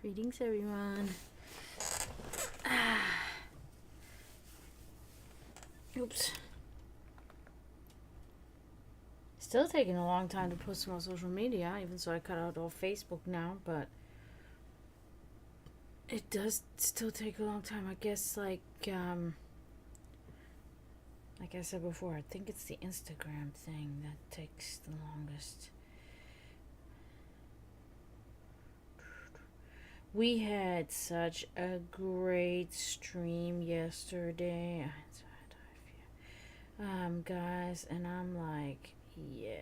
Greetings, everyone. Oops. Still taking a long time to post them on social media, even so I cut out all Facebook now, but it does still take a long time. I guess, like I said before, I think it's the Instagram thing that takes the longest. We had such a great stream yesterday. Guys, and I'm like, yeah.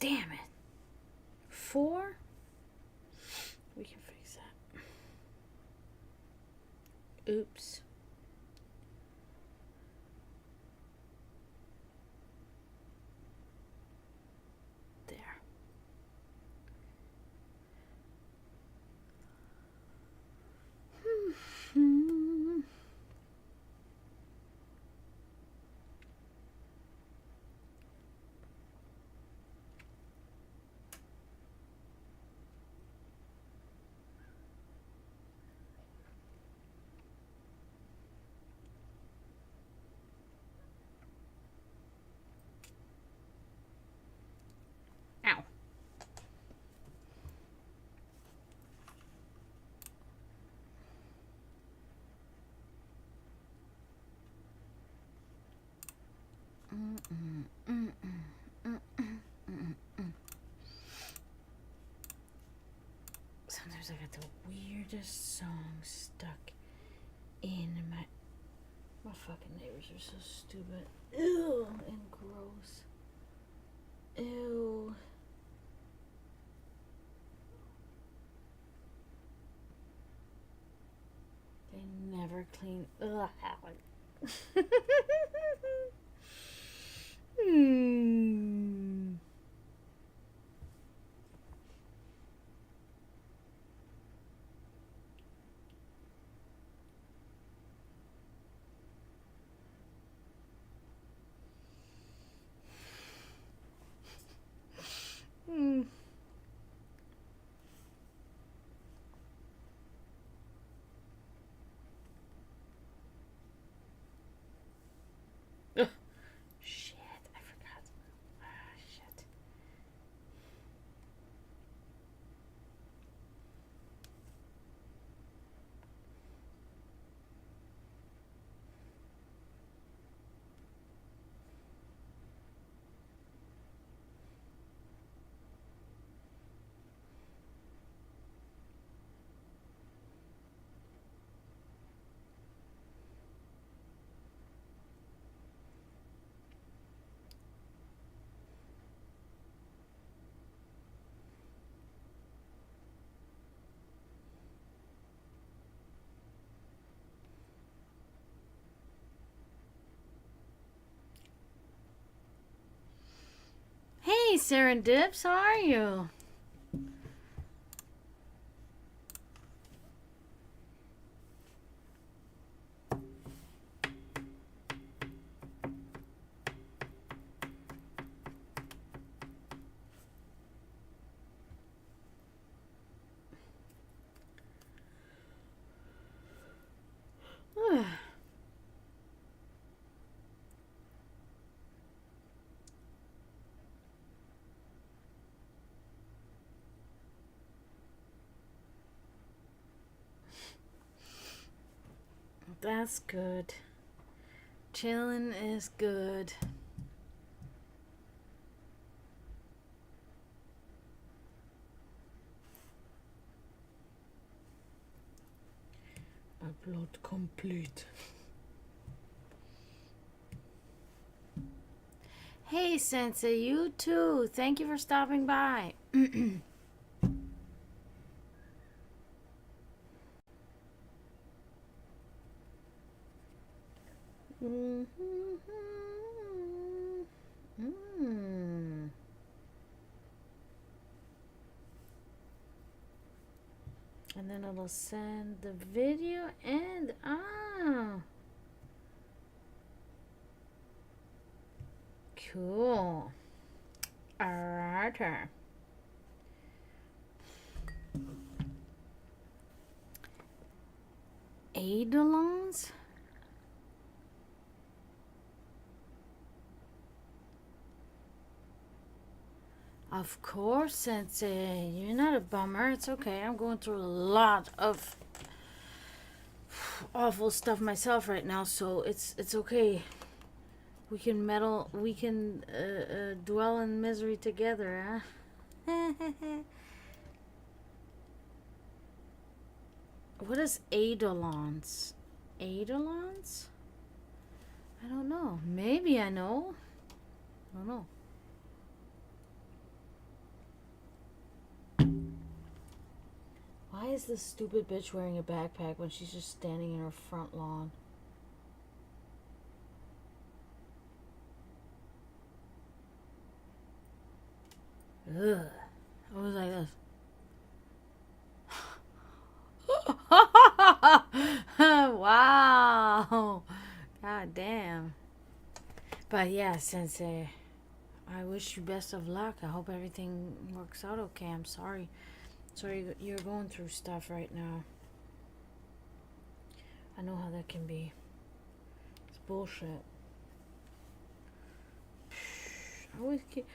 Damn it. 4? We can fix that. Oops. There. Ow. Sometimes I got the weirdest song stuck in my fucking neighbors are so stupid. Ew, and gross. Ew. They never clean. Ugh. Shit, I forgot. Shit. Hey, Serendips, how are you? That's good. Chillin' is good. Upload complete. Hey, Sensei, you too. Thank you for stopping by. And then it'll send the video and cool. Alright. Eidolons? Of course, Sensei. You're not a bummer. It's okay. I'm going through a lot of awful stuff myself right now, so it's okay. We can dwell in misery together, huh? What is Eidolons? Eidolons? I don't know. Maybe I know. I don't know. Why is this stupid bitch wearing a backpack when she's just standing in her front lawn? Ugh. I was like this. Wow. God damn. But yeah, Sensei, I wish you best of luck. I hope everything works out okay. I'm sorry. Sorry you're going through stuff right now. I know how that can be. It's bullshit. I always can't.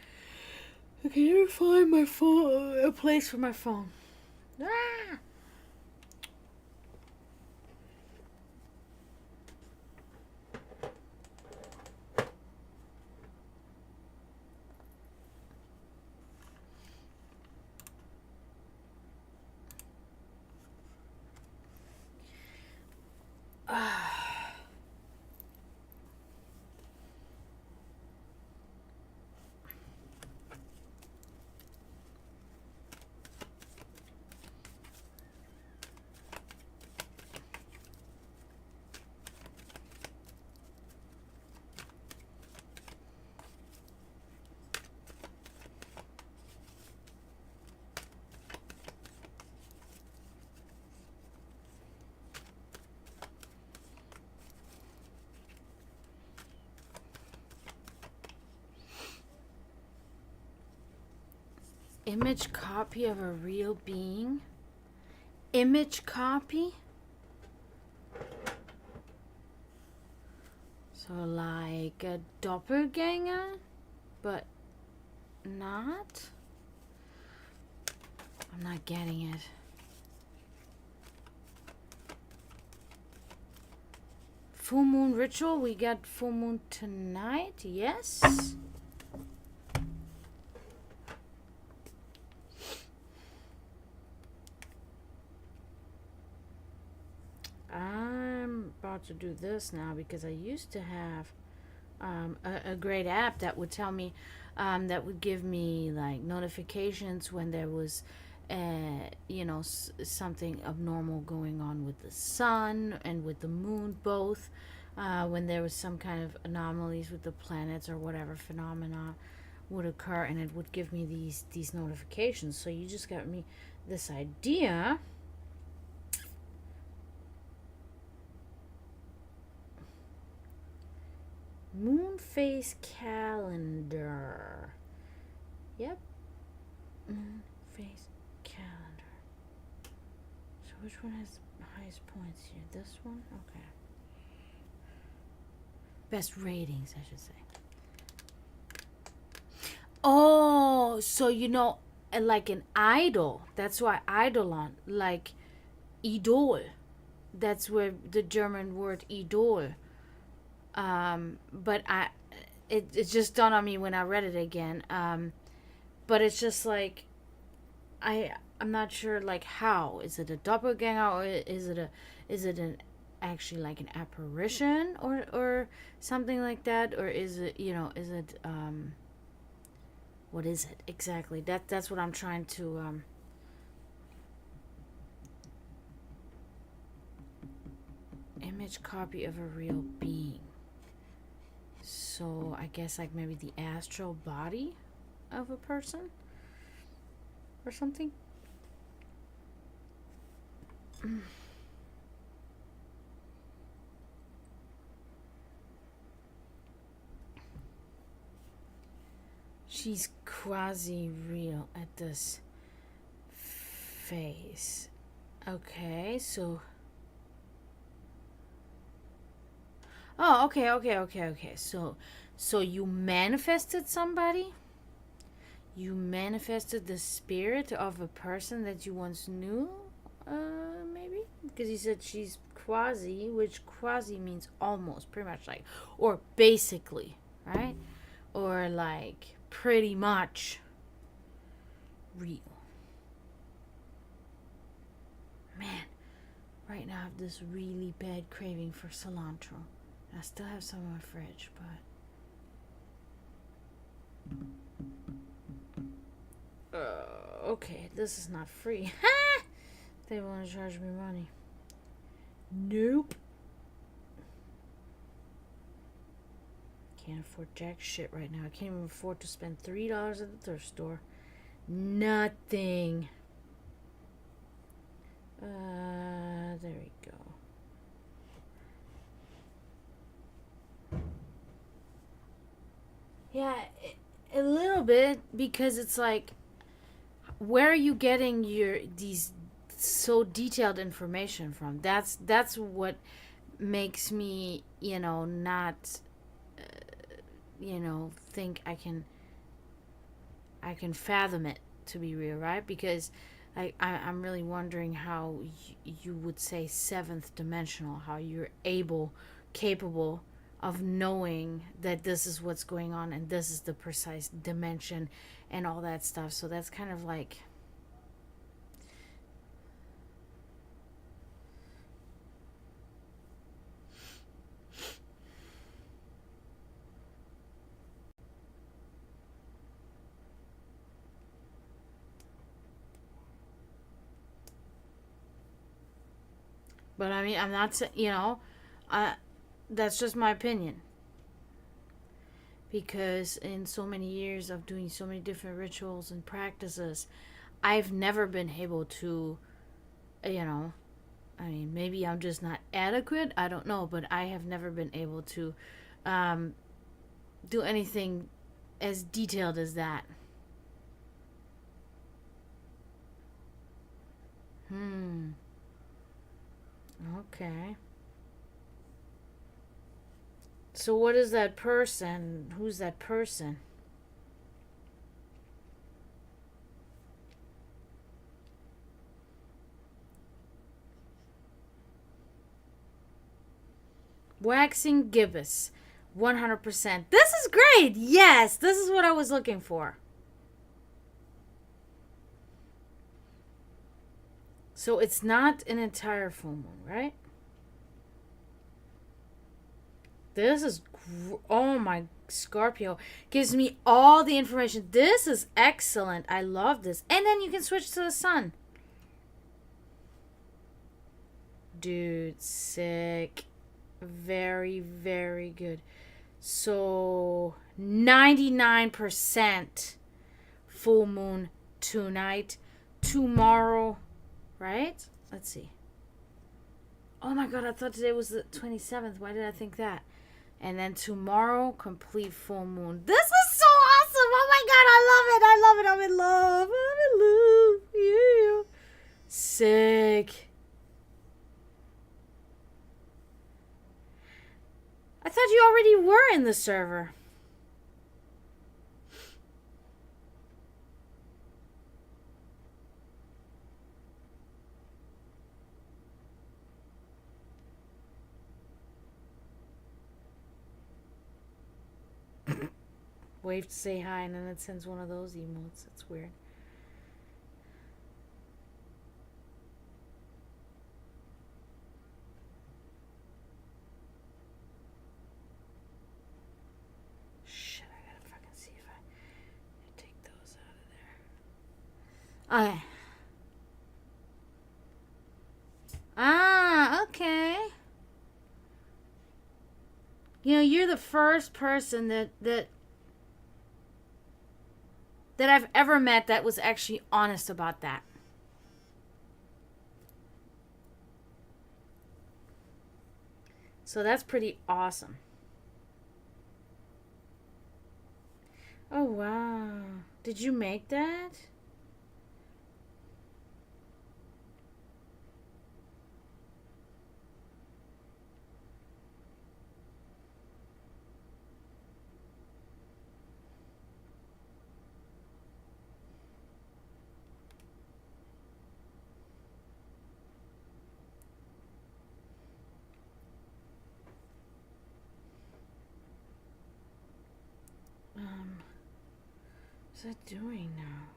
I can never find my phone. A place for my phone. Ah! Image copy of a real being? Image copy? So like a doppelganger, but not? I'm not getting it. Full moon ritual, we got full moon tonight, yes? I'm about to do this now because I used to have a great app that would tell me, that would give me like notifications when there was, something abnormal going on with the sun and with the moon both, when there was some kind of anomalies with the planets or whatever phenomena would occur, and it would give me these notifications. So you just got me this idea. Moon phase calendar. Yep. Moon phase calendar. So which one has the highest points here? This one? Okay. Best ratings, I should say. Oh, so like an idol. That's why Eidolon, like Idol. That's where the German word Idol. But it just dawned on me when I read it again. But it's just like, I'm not sure like how. Is it a doppelganger, or is it actually like an apparition or something like that, or is it what is it exactly? That's what I'm trying to image copy of a real being. So I guess like maybe the astral body of a person or something. She's quasi real at this phase. Okay, so. Oh, okay. So you manifested somebody? You manifested the spirit of a person that you once knew? Maybe? Because you said she's quasi, which quasi means almost, pretty much like, or basically, right? Or like pretty much real. Man, right now I have this really bad craving for cilantro. I still have some in my fridge, but okay, this is not free. They want to charge me money. Nope. Can't afford jack shit right now. I can't even afford to spend $3 at the thrift store. Nothing. There we go. Yeah, a little bit, because it's like, where are you getting these so detailed information from? That's what makes me, not, think I can fathom it to be real, right? Because I'm really wondering how you would say seventh dimensional, how you're capable of knowing that this is what's going on and this is the precise dimension and all that stuff. So that's kind of like. But I mean, I'm not, that's just my opinion. Because in so many years of doing so many different rituals and practices, I've never been able to, I mean, maybe I'm just not adequate. I don't know. But I have never been able to um, do anything as detailed as that. Hmm. Okay. So what is that person? Who's that person? Waxing gibbous. 100%. This is great. Yes, this is what I was looking for. So it's not an entire full moon, right? This is, oh my, Scorpio gives me all the information. This is excellent. I love this. And then you can switch to the sun. Dude, sick. Very, very good. So 99% full moon tonight. Tomorrow, right? Let's see. Oh my god, I thought today was the 27th. Why did I think that? And then tomorrow, complete full moon. This is so awesome. Oh my god, I love it. I love it. I'm in love. I'm in love. Yeah. Sick. I thought you already were in the server. Wave to say hi, and then it sends one of those emotes. It's weird. Shit, I gotta fucking see if I take those out of there. Okay. Ah, okay. You know, you're the first person that I've ever met that was actually honest about that. So that's pretty awesome. Oh wow. Did you make that? What's that doing now?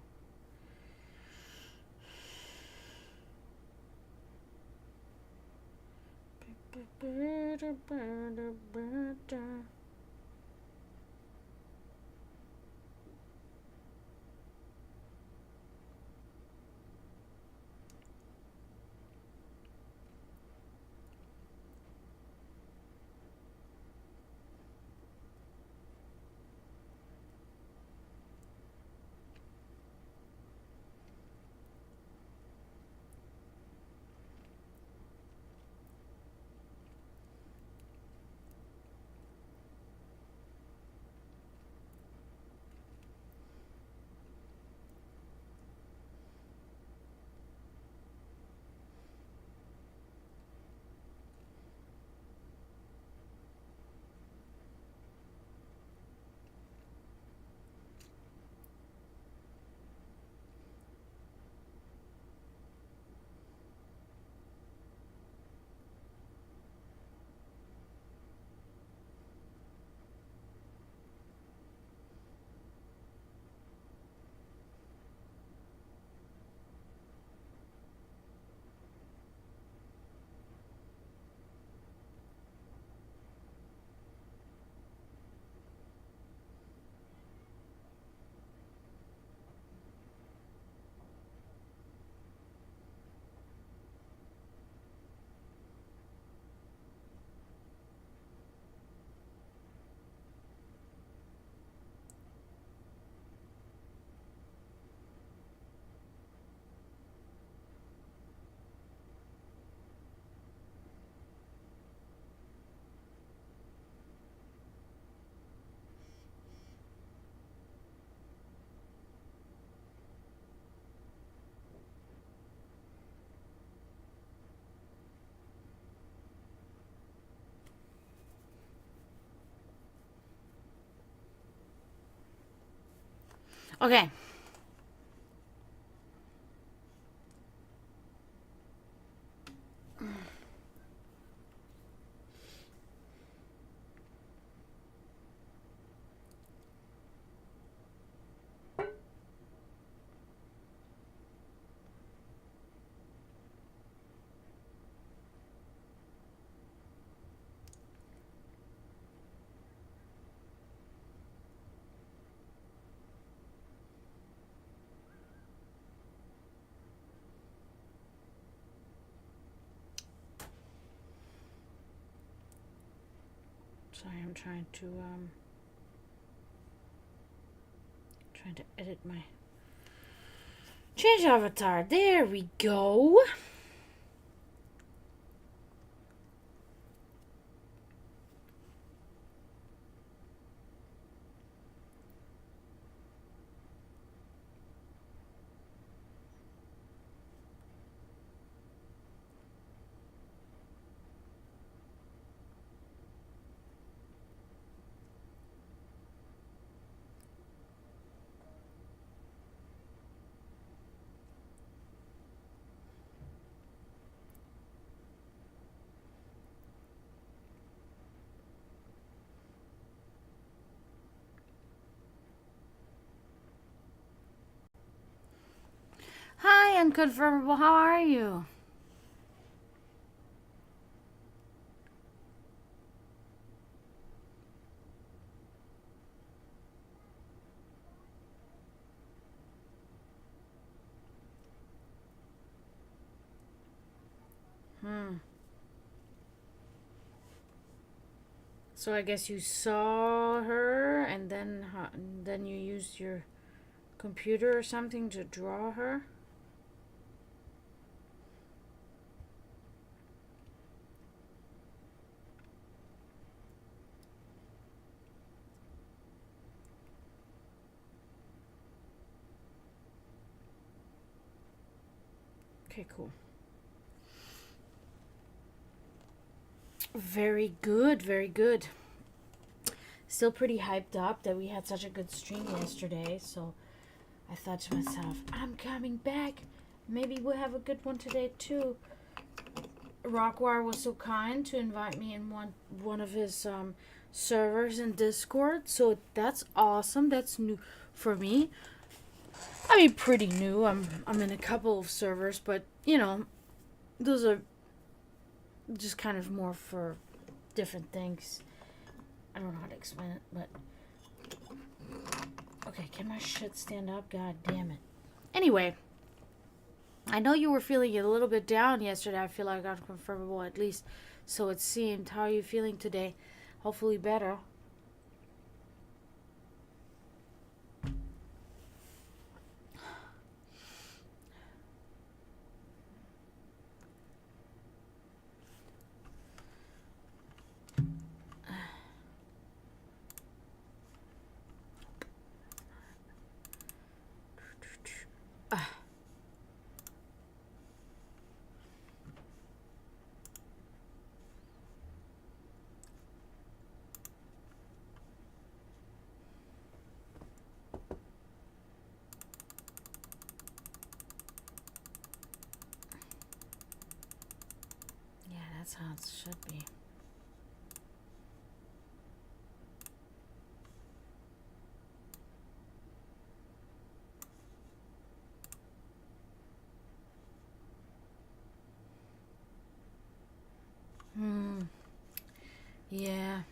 Okay. Sorry, I'm trying to edit my change avatar. There we go. Hi, Unconfirmable. How are you? Hmm. So I guess you saw her, and then you used your computer or something to draw her. Okay, cool. Very good, very good. Still pretty hyped up that we had such a good stream yesterday, so I thought to myself, I'm coming back. Maybe we'll have a good one today too. Rockwire was so kind to invite me in one of his servers in Discord, so that's awesome. That's new for me. I mean, pretty new. I'm in a couple of servers, but those are just kind of more for different things. I don't know how to explain it, but okay, can my shit stand up? God damn it. Anyway, I know you were feeling a little bit down yesterday. I feel like I'm comfortable, at least so it seemed. How are you feeling today? Hopefully better. Yeah, that's how it should be. Yeah.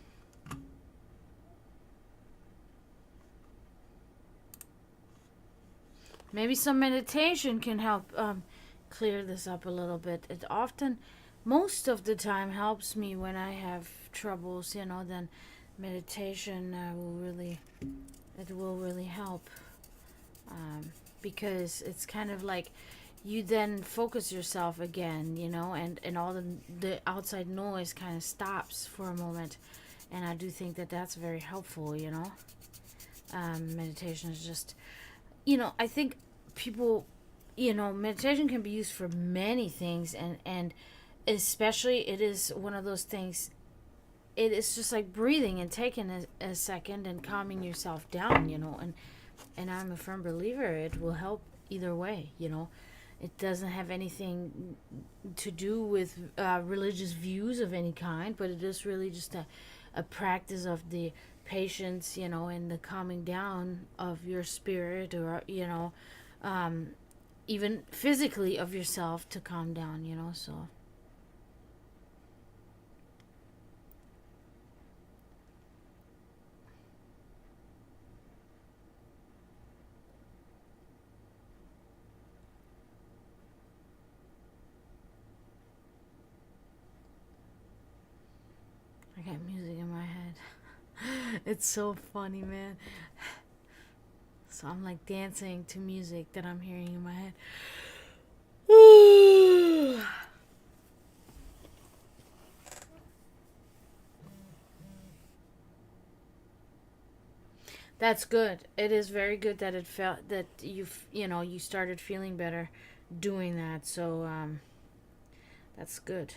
Maybe some meditation can help clear this up a little bit. It often, most of the time, helps me when I have troubles. Then meditation it will really help, because it's kind of like you then focus yourself again, and all the outside noise kind of stops for a moment, and I do think that that's very helpful. Meditation is just, I think people, meditation can be used for many things, and especially it is one of those things. It is just like breathing and taking a second and calming yourself down, and I'm a firm believer it will help either way. It doesn't have anything to do with religious views of any kind, but it is really just a practice of the patience, and the calming down of your spirit, or even physically of yourself to calm down. So I got music in my head. It's so funny, man. So I'm like dancing to music that I'm hearing in my head. That's good. It is very good that it felt that you started feeling better doing that. So that's good.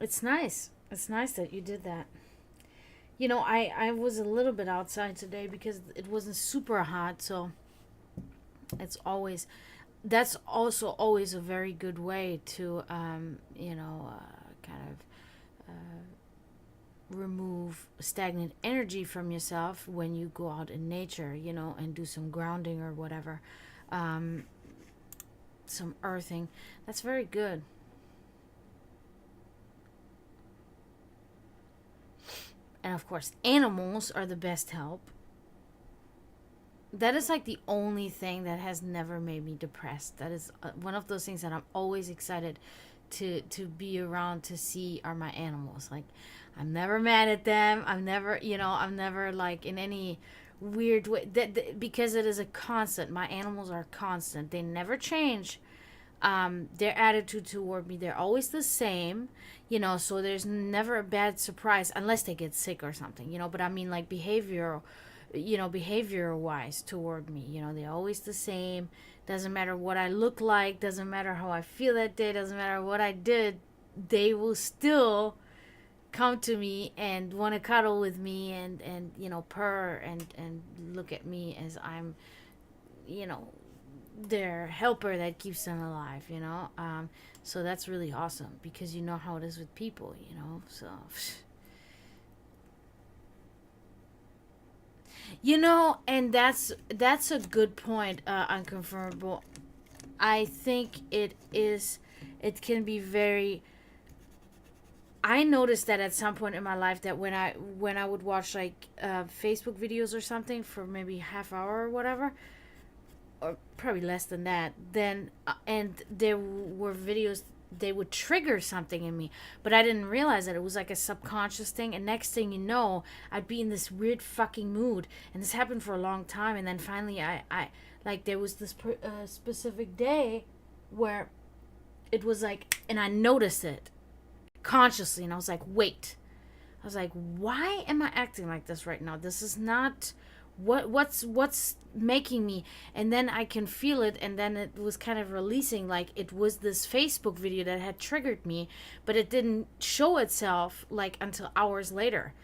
It's nice. It's nice that you did that. I was a little bit outside today because it wasn't super hot, so it's always that's also always a very good way to kind of remove stagnant energy from yourself when you go out in nature, and do some grounding or whatever, um, some earthing. That's very good. And of course, animals are the best help. That is like the only thing that has never made me depressed. That is one of those things that I'm always excited to be around to see are my animals. Like, I'm never mad at them. I'm never like in any weird way because it is a constant. My animals are constant. They never change. Their attitude toward me, they're always the same, so there's never a bad surprise unless they get sick or something, but I mean, like, behavior wise toward me, they're always the same. Doesn't matter what I look like, doesn't matter how I feel that day, doesn't matter what I did, they will still come to me and want to cuddle with me and purr and look at me as I'm, you know their helper that keeps them alive. So that's really awesome because you know how it is with people. So and that's a good point. Unconfirmable. I think it can be very. I noticed that at some point in my life that when I would watch like Facebook videos or something for maybe half hour or whatever, or probably less than that, then and there were videos, they would trigger something in me, but I didn't realize that it was like a subconscious thing, and next thing you know, I'd be in this weird fucking mood, and this happened for a long time, and then finally I like, there was this specific day where it was like, and I noticed it consciously, and I was like, wait, I was like, why am I acting like this right now? This is not what's making me. And then I can feel it, and then it was kind of releasing, like it was this Facebook video that had triggered me, but it didn't show itself like until hours later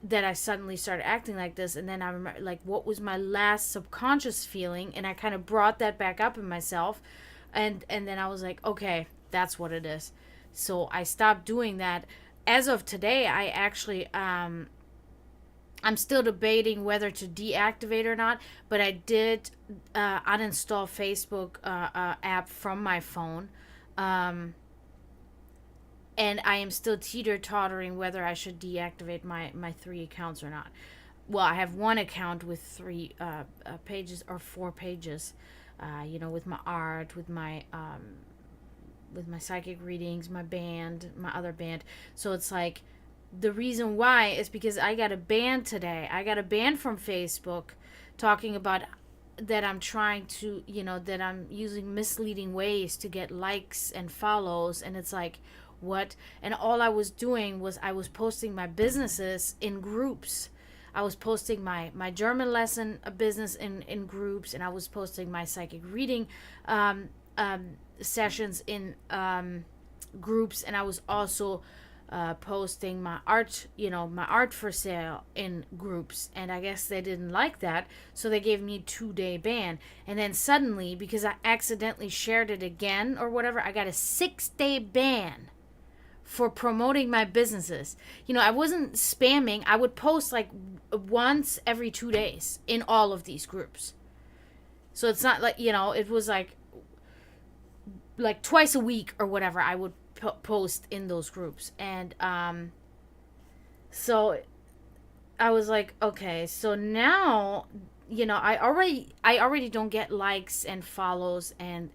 that I suddenly started acting like this. And then I remember, like, what was my last subconscious feeling, and I kind of brought that back up in myself, and then I was like, okay, that's what it is. So I stopped doing that. As of today, I actually I'm still debating whether to deactivate or not, but I did uninstall Facebook app from my phone, and I am still teeter-tottering whether I should deactivate my 3 accounts or not. Well, I have one account with 3 pages or 4 pages, with my art, with my psychic readings, my band, my other band. So it's like, the reason why is because I got a ban today. I got a ban from Facebook talking about that I'm trying to, that I'm using misleading ways to get likes and follows. And it's like, what? And all I was doing was I was posting my businesses in groups. I was posting my German lesson business in groups, and I was posting my psychic reading sessions in groups, and I was also posting my art for sale in groups. And I guess they didn't like that, so they gave me a 2-day ban. And then suddenly, because I accidentally shared it again or whatever, I got a 6-day ban for promoting my businesses. I wasn't spamming. I would post like once every 2 days in all of these groups. So it's not like, it was like twice a week or whatever I would post in those groups. And so I was like, okay, so now, I already don't get likes and follows and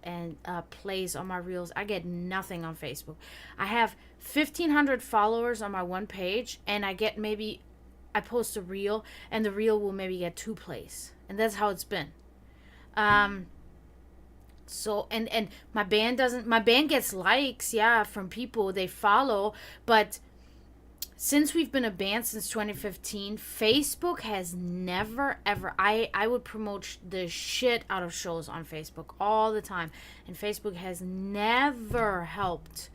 plays on my reels. I get nothing on Facebook. I have 1,500 followers on my one page, and I get maybe, I post a reel, and the reel will maybe get 2 plays, and that's how it's been. So and my band gets likes, yeah, from people they follow, but since we've been a band since 2015, Facebook has never ever, I would promote the shit out of shows on Facebook all the time, and Facebook has never helped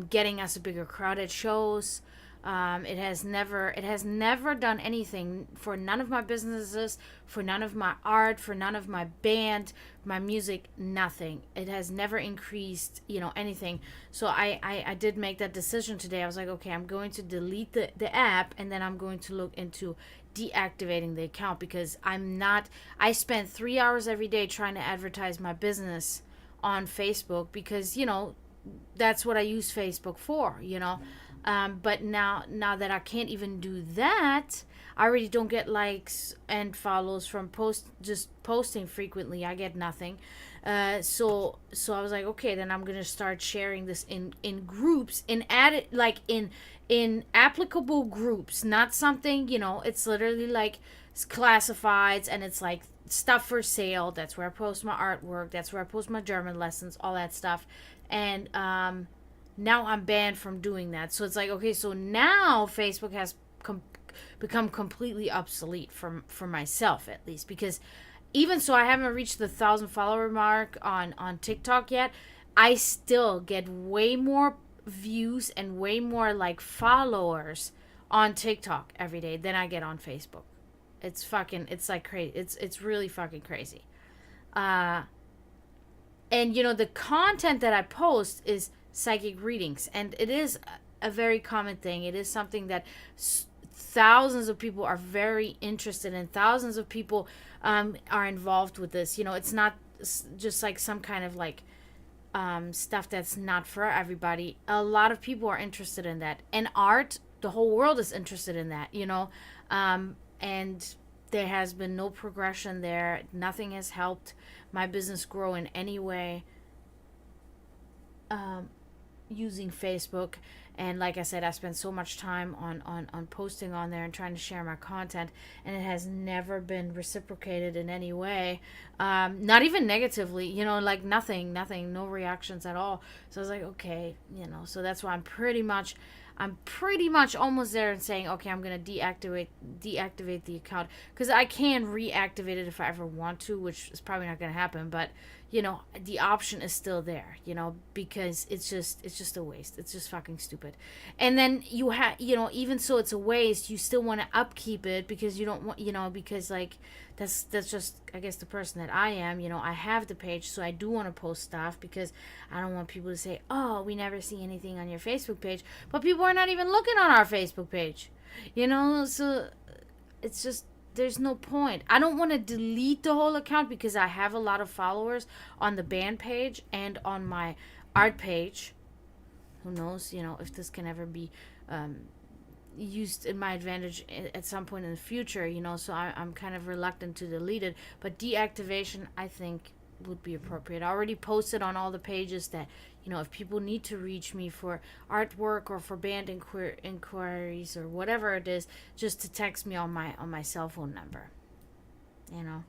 getting us a bigger crowd at shows. It has never done anything for none of my businesses, for none of my art, for none of my band, my music, nothing. It has never increased, anything. So I did make that decision today. I was like, okay, I'm going to delete the app, and then I'm going to look into deactivating the account, because I spend 3 hours every day trying to advertise my business on Facebook, because that's what I use Facebook for. But now that I can't even do that, I already don't get likes and follows from just posting frequently. I get nothing. So I was like, okay, then I'm gonna start sharing this in groups, in added, like in applicable groups, not something, it's literally like classifieds, and it's like stuff for sale. That's where I post my artwork. That's where I post my German lessons, all that stuff. And now I'm banned from doing that. So it's like, okay, so now Facebook has become completely obsolete for myself, at least, because even so, I haven't reached the 1,000 follower mark on TikTok yet. I still get way more views and way more like followers on TikTok every day than I get on Facebook. It's like crazy. It's really fucking crazy. Uh, and the content that I post is psychic readings, and it is a very common thing. It is something that thousands of people are very interested in. Thousands of people are involved with this. It's not just like some kind of like stuff that's not for everybody. A lot of people are interested in that, and art. The whole world is interested in that. And there has been no progression there. Nothing has helped my business grow in any way, using Facebook. And like I said, I spend so much time on posting on there and trying to share my content, and it has never been reciprocated in any way. Not even negatively, like nothing, no reactions at all. So I was like, okay, so that's why I'm pretty much almost there and saying, okay, I'm gonna deactivate the account, because I can reactivate it if I ever want to, which is probably not gonna happen. But the option is still there, because it's just a waste. It's just fucking stupid. And then you have, even so it's a waste, you still want to upkeep it, because you don't want, because like that's just, I guess, the person that I am. I have the page, so I do want to post stuff, because I don't want people to say, oh, we never see anything on your Facebook page, but people are not even looking on our Facebook page, so it's just, there's no point. I don't want to delete the whole account, because I have a lot of followers on the band page and on my art page. Who knows, if this can ever be used in my advantage at some point in the future, so I'm kind of reluctant to delete it. But deactivation, I think, would be appropriate. I already posted on all the pages that, if people need to reach me for artwork or for band inquiries or whatever it is, just to text me on my cell phone number. You know.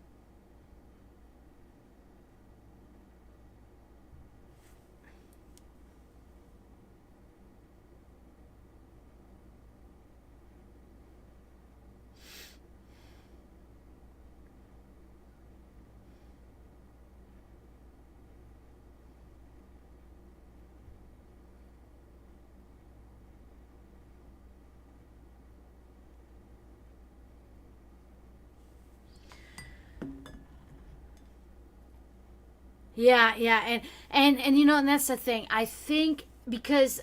Yeah, and that's the thing. I think, because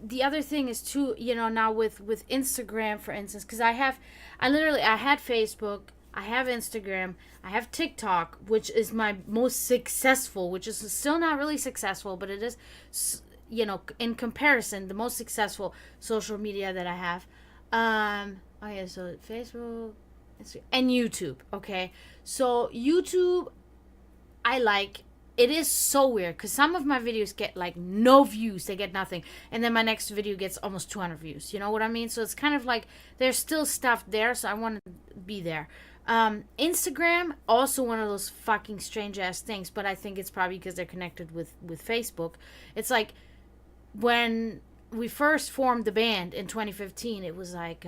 the other thing is too, now with Instagram, for instance, because I had Facebook, I have Instagram, I have TikTok, which is my most successful, which is still not really successful, but it is, in comparison, the most successful social media that I have. Okay, so Facebook, Instagram, and YouTube. Okay, so YouTube, I like. It is so weird, because some of my videos get like no views, they get nothing, and then my next video gets almost 200 views. You know what I mean? So it's kind of like there's still stuff there, so I want to be there. Instagram, also one of those fucking strange ass things, but I think it's probably because they're connected with Facebook. It's like when we first formed the band in 2015, it was like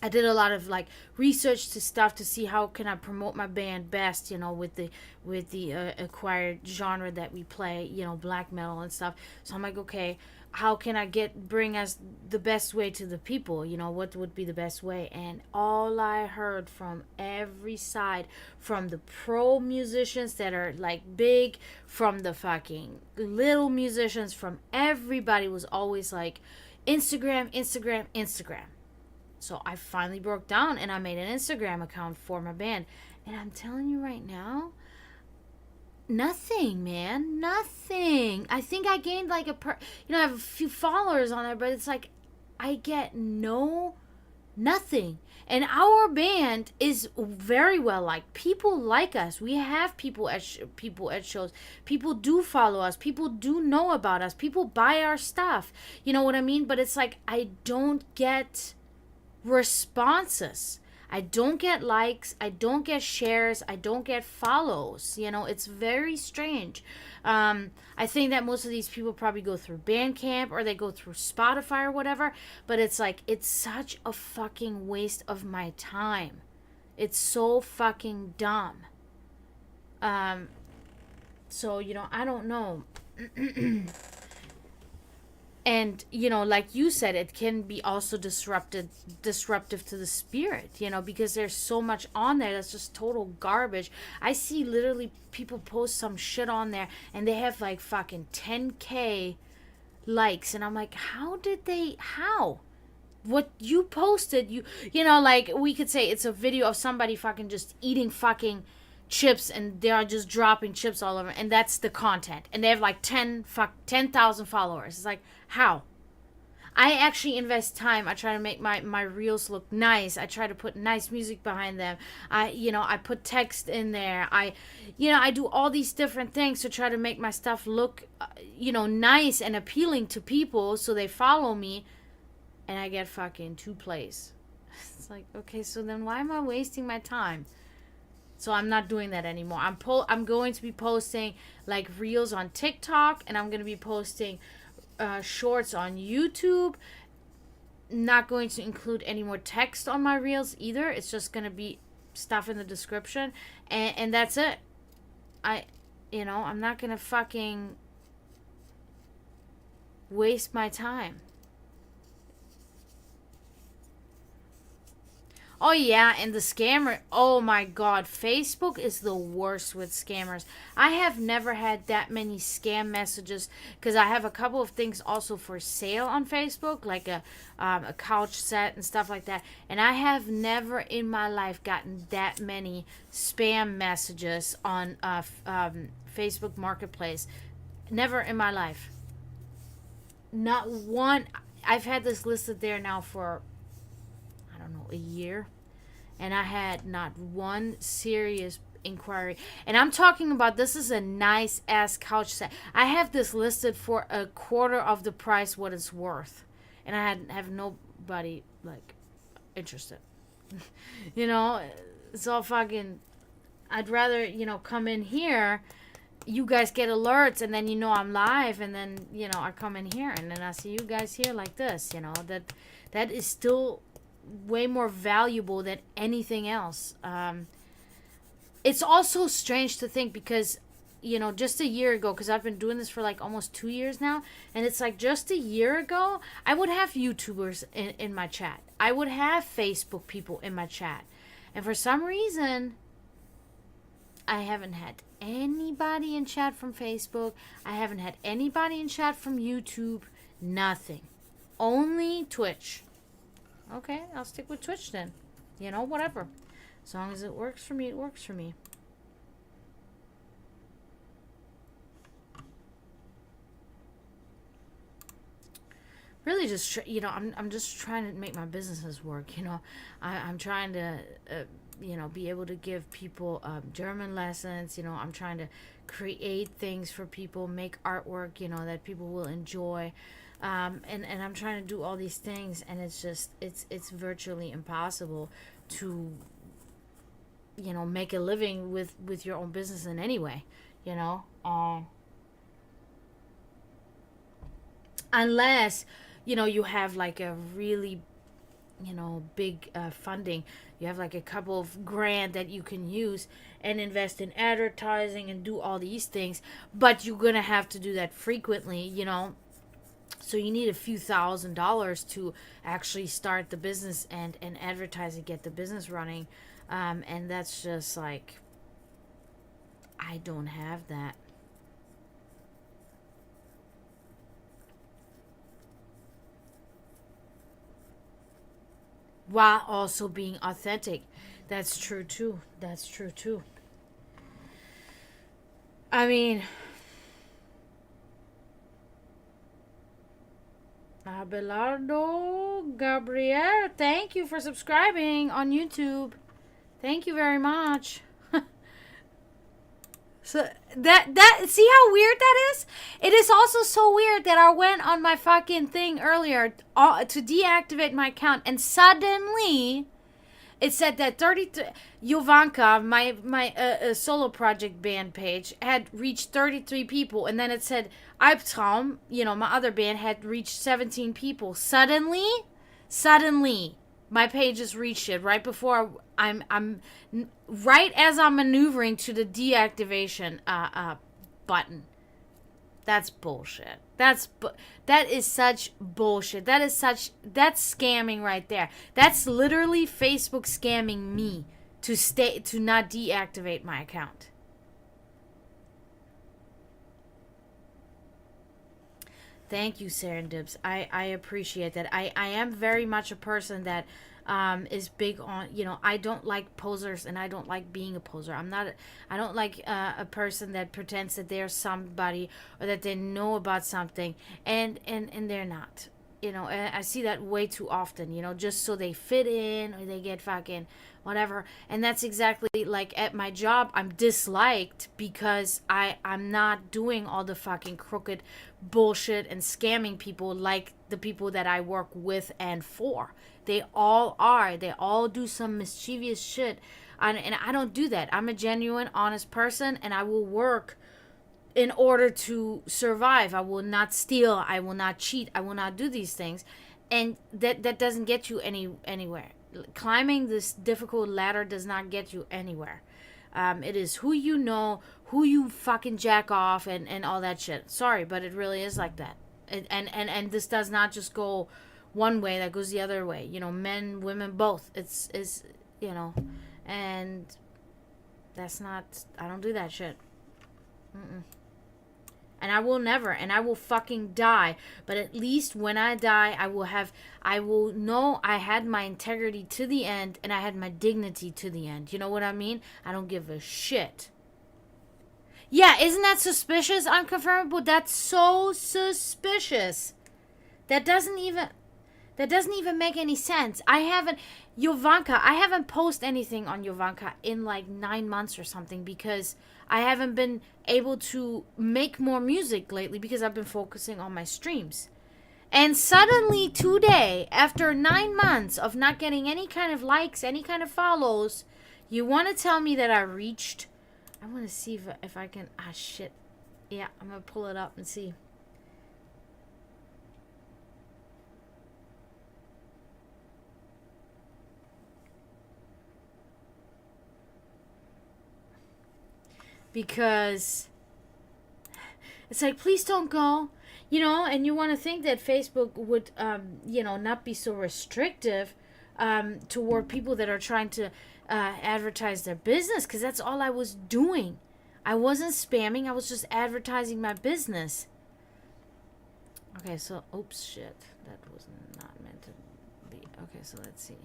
I did a lot of like research to stuff to see how can I promote my band best, with the acquired genre that we play, black metal and stuff. So I'm like, okay, how can I bring us the best way to the people? What would be the best way? And all I heard from every side, from the pro musicians that are like big, from the fucking little musicians, from everybody, was always like, Instagram, Instagram, Instagram. So I finally broke down and I made an Instagram account for my band. And I'm telling you right now, nothing, man. Nothing. I think I gained like I have a few followers on there, but it's like I get nothing. And our band is very well liked. People like us. We have people at shows. People do follow us. People do know about us. People buy our stuff. You know what I mean? But it's like I don't get responses. I don't get likes. I don't get shares. I don't get follows. It's very strange. I think that most of these people probably go through Bandcamp or they go through Spotify or whatever. But it's like, it's such a fucking waste of my time. It's so fucking dumb. So, I don't know. And like you said, it can be also disruptive to the spirit, because there's so much on there that's just total garbage. I see literally people post some shit on there and they have like fucking 10K likes, and I'm like, how what you posted, like we could say it's a video of somebody fucking just eating fucking chips and they are just dropping chips all over, and that's the content, and they have like 10,000 followers. It's like, how? I actually invest time. I try to make my reels look nice. I try to put nice music behind them. I put text in there. I do all these different things to try to make my stuff look nice and appealing to people so they follow me, and I get fucking 2 plays. It's like, okay, so then why am I wasting my time? So I'm not doing that anymore. I'm going to be posting like reels on TikTok, and I'm going to be posting shorts on YouTube. Not going to include any more text on my reels either. It's just going to be stuff in the description, and that's it. I'm not going to fucking waste my time. Oh, yeah, and the scammer. Oh, my God. Facebook is the worst with scammers. I have never had that many scam messages because I have a couple of things also for sale on Facebook, like a couch set and stuff like that. And I have never in my life gotten that many spam messages on Facebook Marketplace. Never in my life. Not one. I've had this listed there now for a year, and I had not one serious inquiry. And I'm talking about, this is a nice ass couch set. I have this listed for a quarter of the price what it's worth, and I have nobody like interested. It's all fucking, I'd rather come in here, you guys get alerts, and then I'm live, and then I come in here and then I see you guys here like this. That is still way more valuable than anything else. It's also strange to think because just a year ago, because I've been doing this for like almost 2 years now, and it's like just a year ago I would have YouTubers in my chat, I would have Facebook people in my chat, and for some reason I haven't had anybody in chat from Facebook. I haven't had anybody in chat from YouTube. Nothing. Only Twitch. Okay, I'll stick with Twitch then. Whatever. As long as it works for me, it works for me. Really just, I'm just trying to make my businesses work, I'm trying to, be able to give people German lessons. I'm trying to create things for people, make artwork, that people will enjoy. And I'm trying to do all these things, and it's just, it's virtually impossible to, make a living with your own business in any way, unless, you have like a really, big funding. You have like a couple of grand that you can use and invest in advertising and do all these things, but you're gonna have to do that frequently, So you need a few $1,000s to actually start the business and advertise and get the business running. And that's just like, I don't have that. While also being authentic. That's true too. That's true too. I mean, Abelardo Gabriel, thank you for subscribing on YouTube. Thank you very much. So that see how weird that is? It is also so weird that I went on my fucking thing earlier to deactivate my account, and suddenly it said that 33 Jovanka, my solo project band page, had reached 33 people, and then it said Albtraum, my other band, had reached 17 people. Suddenly, my page has reached it right before I'm right as I'm maneuvering to the deactivation button. That's bullshit. That is such bullshit. That's scamming right there. That's literally Facebook scamming me to not deactivate my account. Thank you, Serendips. I appreciate that. I am very much a person that is big on, I don't like posers, and I don't like being a poser. I don't like a person that pretends that they're somebody, or that they know about something, and they're not. And I see that way too often, just so they fit in, or they get fucking whatever. And that's exactly like at my job, I'm disliked because I'm not doing all the fucking crooked bullshit and scamming people like the people that I work with and for. They all are. They all do some mischievous shit. And I don't do that. I'm a genuine, honest person, and I will work in order to survive. I will not steal. I will not cheat. I will not do these things. And that doesn't get you anywhere. Climbing this difficult ladder does not get you anywhere. It is who you know, who you fucking jack off, and all that shit. Sorry, but it really is like that. And this does not just go one way, that goes the other way. Men, women, both. It's and that's not, I don't do that shit. Mm-mm. And I will never, and I will fucking die. But at least when I die, I will know I had my integrity to the end, and I had my dignity to the end. You know what I mean? I don't give a shit. Yeah, isn't that suspicious? Unconfirmable? That's so suspicious. That doesn't even make any sense. I haven't posted anything on Jovanka in like 9 months or something, because I haven't been able to make more music lately because I've been focusing on my streams. And suddenly today, after 9 months of not getting any kind of likes, any kind of follows, you want to tell me that I reached... I want to see if I can... Ah, shit. Yeah, I'm going to pull it up and see. Because it's like, please don't go, and you want to think that Facebook would, not be so restrictive toward people that are trying to advertise their business, because that's all I was doing. I wasn't spamming, I was just advertising my business. Okay, so, oops, shit. That was not meant to be. Okay, so let's see. It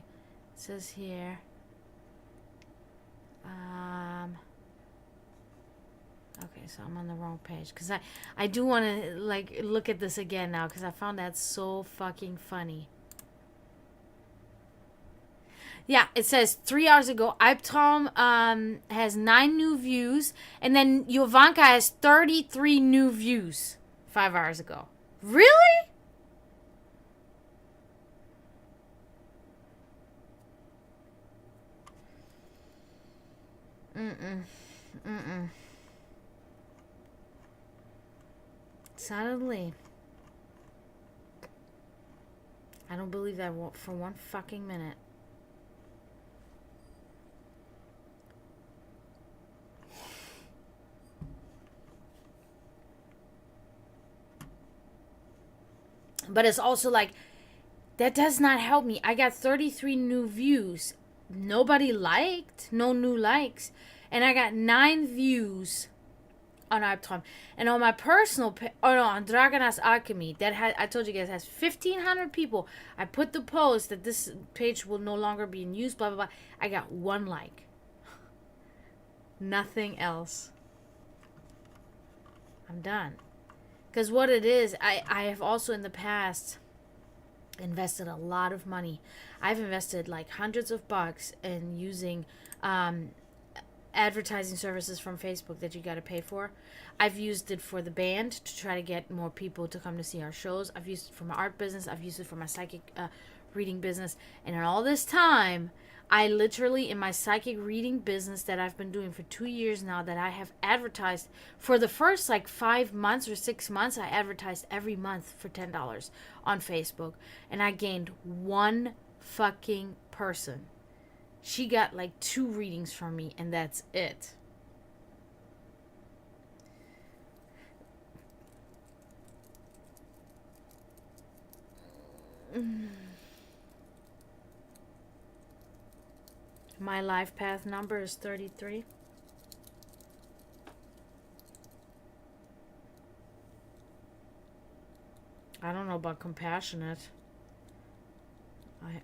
says here, okay, so I'm on the wrong page, because I do want to like look at this again now, because I found that so fucking funny. Yeah, it says 3 hours ago, Albtraum has 9 new views, and then Jovanka has 33 new views 5 hours ago. Really? Suddenly. I don't believe that for one fucking minute. But it's also like, that does not help me. I got 33 new views. Nobody liked, no new likes. And I got 9 views on Albtraum. And on my personal on Dragana's Alchemy, that had, I told you guys, has 1,500 people. I put the post that this page will no longer be in use, blah, blah, blah. I got 1 like. Nothing else. I'm done. Because what it is, I have also in the past invested a lot of money. I've invested like hundreds of bucks in using advertising services from Facebook that you got to pay for. I've used it for the band to try to get more people to come to see our shows. I've used it for my art business. I've used it for my psychic reading business. And in all this time, I literally, in my psychic reading business that I've been doing for 2 years now, that I have advertised for the first like 5 months or 6 months, I advertised every month for $10 on Facebook. And I gained 1 fucking person. She got like 2 readings from me, and that's it. My life path number is 33. I don't know about compassionate.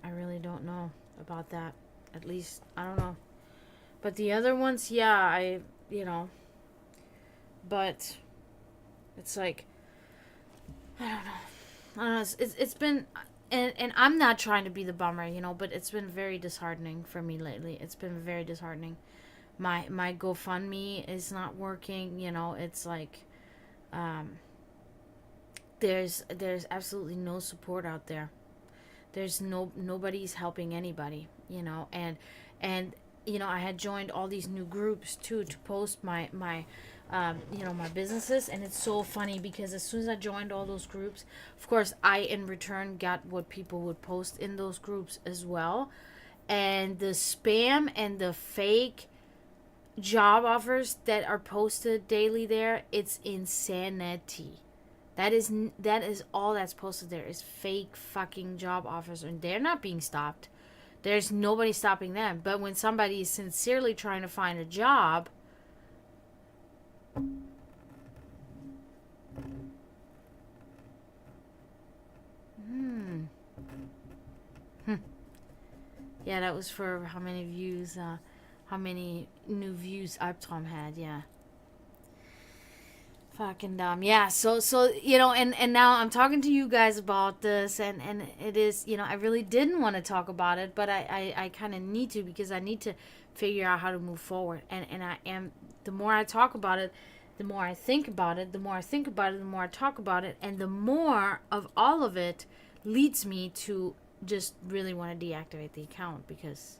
I really don't know about that. At least, I don't know. But the other ones, yeah, but it's like, I don't know. I don't know. It's been, and I'm not trying to be the bummer, but it's been very disheartening for me lately. It's been very disheartening. My GoFundMe is not working. It's like, there's absolutely no support out there. There's nobody's helping anybody, and I had joined all these new groups too to post my my businesses. And it's so funny because as soon as I joined all those groups, of course I in return got what people would post in those groups as well. And the spam and the fake job offers that are posted daily there, it's insanity. That is all that's posted there is fake fucking job offers, and they're not being stopped. There's nobody stopping them. But when somebody is sincerely trying to find a job, yeah, that was for how many views, how many new views Albtraum had, yeah. Fucking dumb. Yeah, so and now I'm talking to you guys about this, and it is, I really didn't want to talk about it, but I kind of need to, because I need to figure out how to move forward. And I am, the more I talk about it, the more I think about it, the more I think about it, the more I talk about it, and the more of all of it leads me to just really want to deactivate the account, because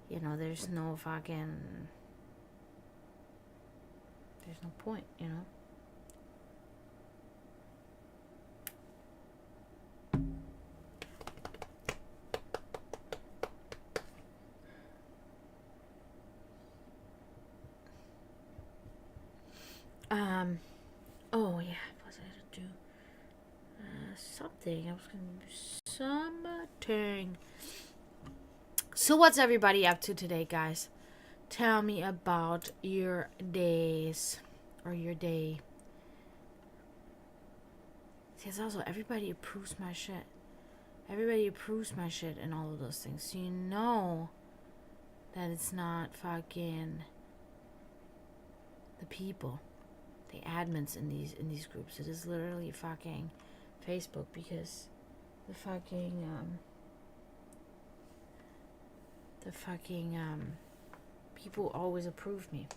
there's no fucking, there's no point. Oh yeah, what was I to do? Something. I was gonna do something. So what's everybody up to today, guys? Tell me about your days, or your day. Because also everybody approves my shit. Everybody approves my shit and all of those things. So you know that it's not fucking the people, the admins in these groups. It is literally fucking Facebook, because the fucking people always approve me.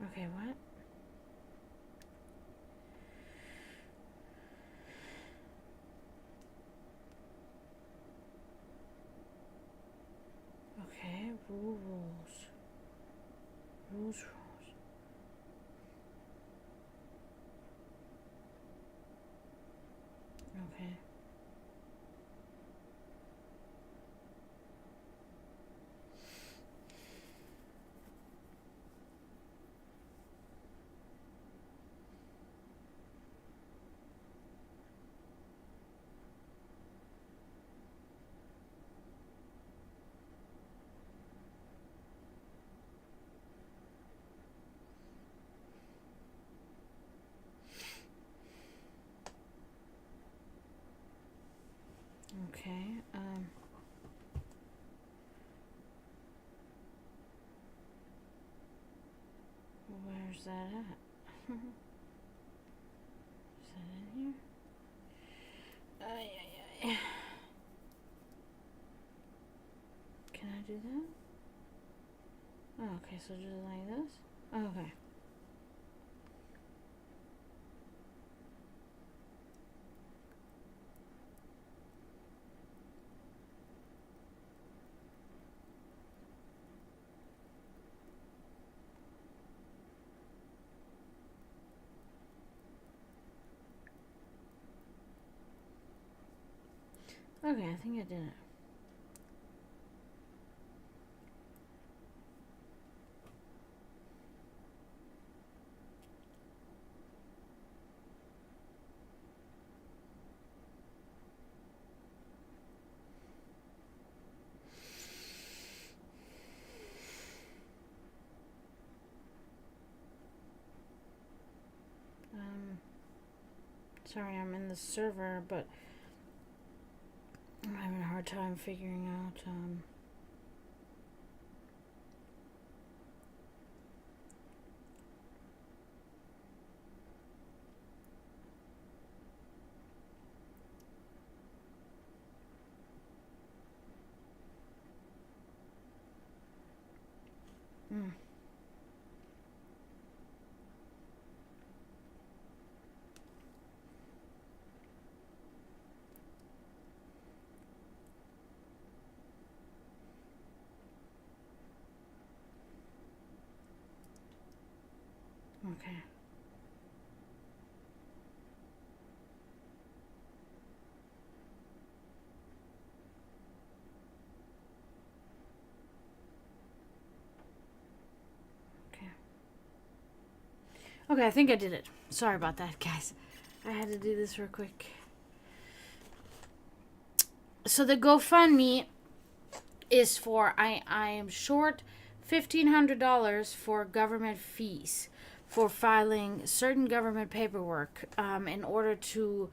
Okay, what? Okay, rules. Rules. Okay. that at? Is that in here? Ay, ay, ay. Can I do that? Oh, okay, so just like this? Okay. Okay, I think I did it. Sorry, I'm in the server, but I'm having a hard time figuring out, okay. Okay. Okay, I think I did it. Sorry about that, guys. I had to do this real quick. So the GoFundMe is for I am short $1,500 for government fees for filing certain government paperwork in order to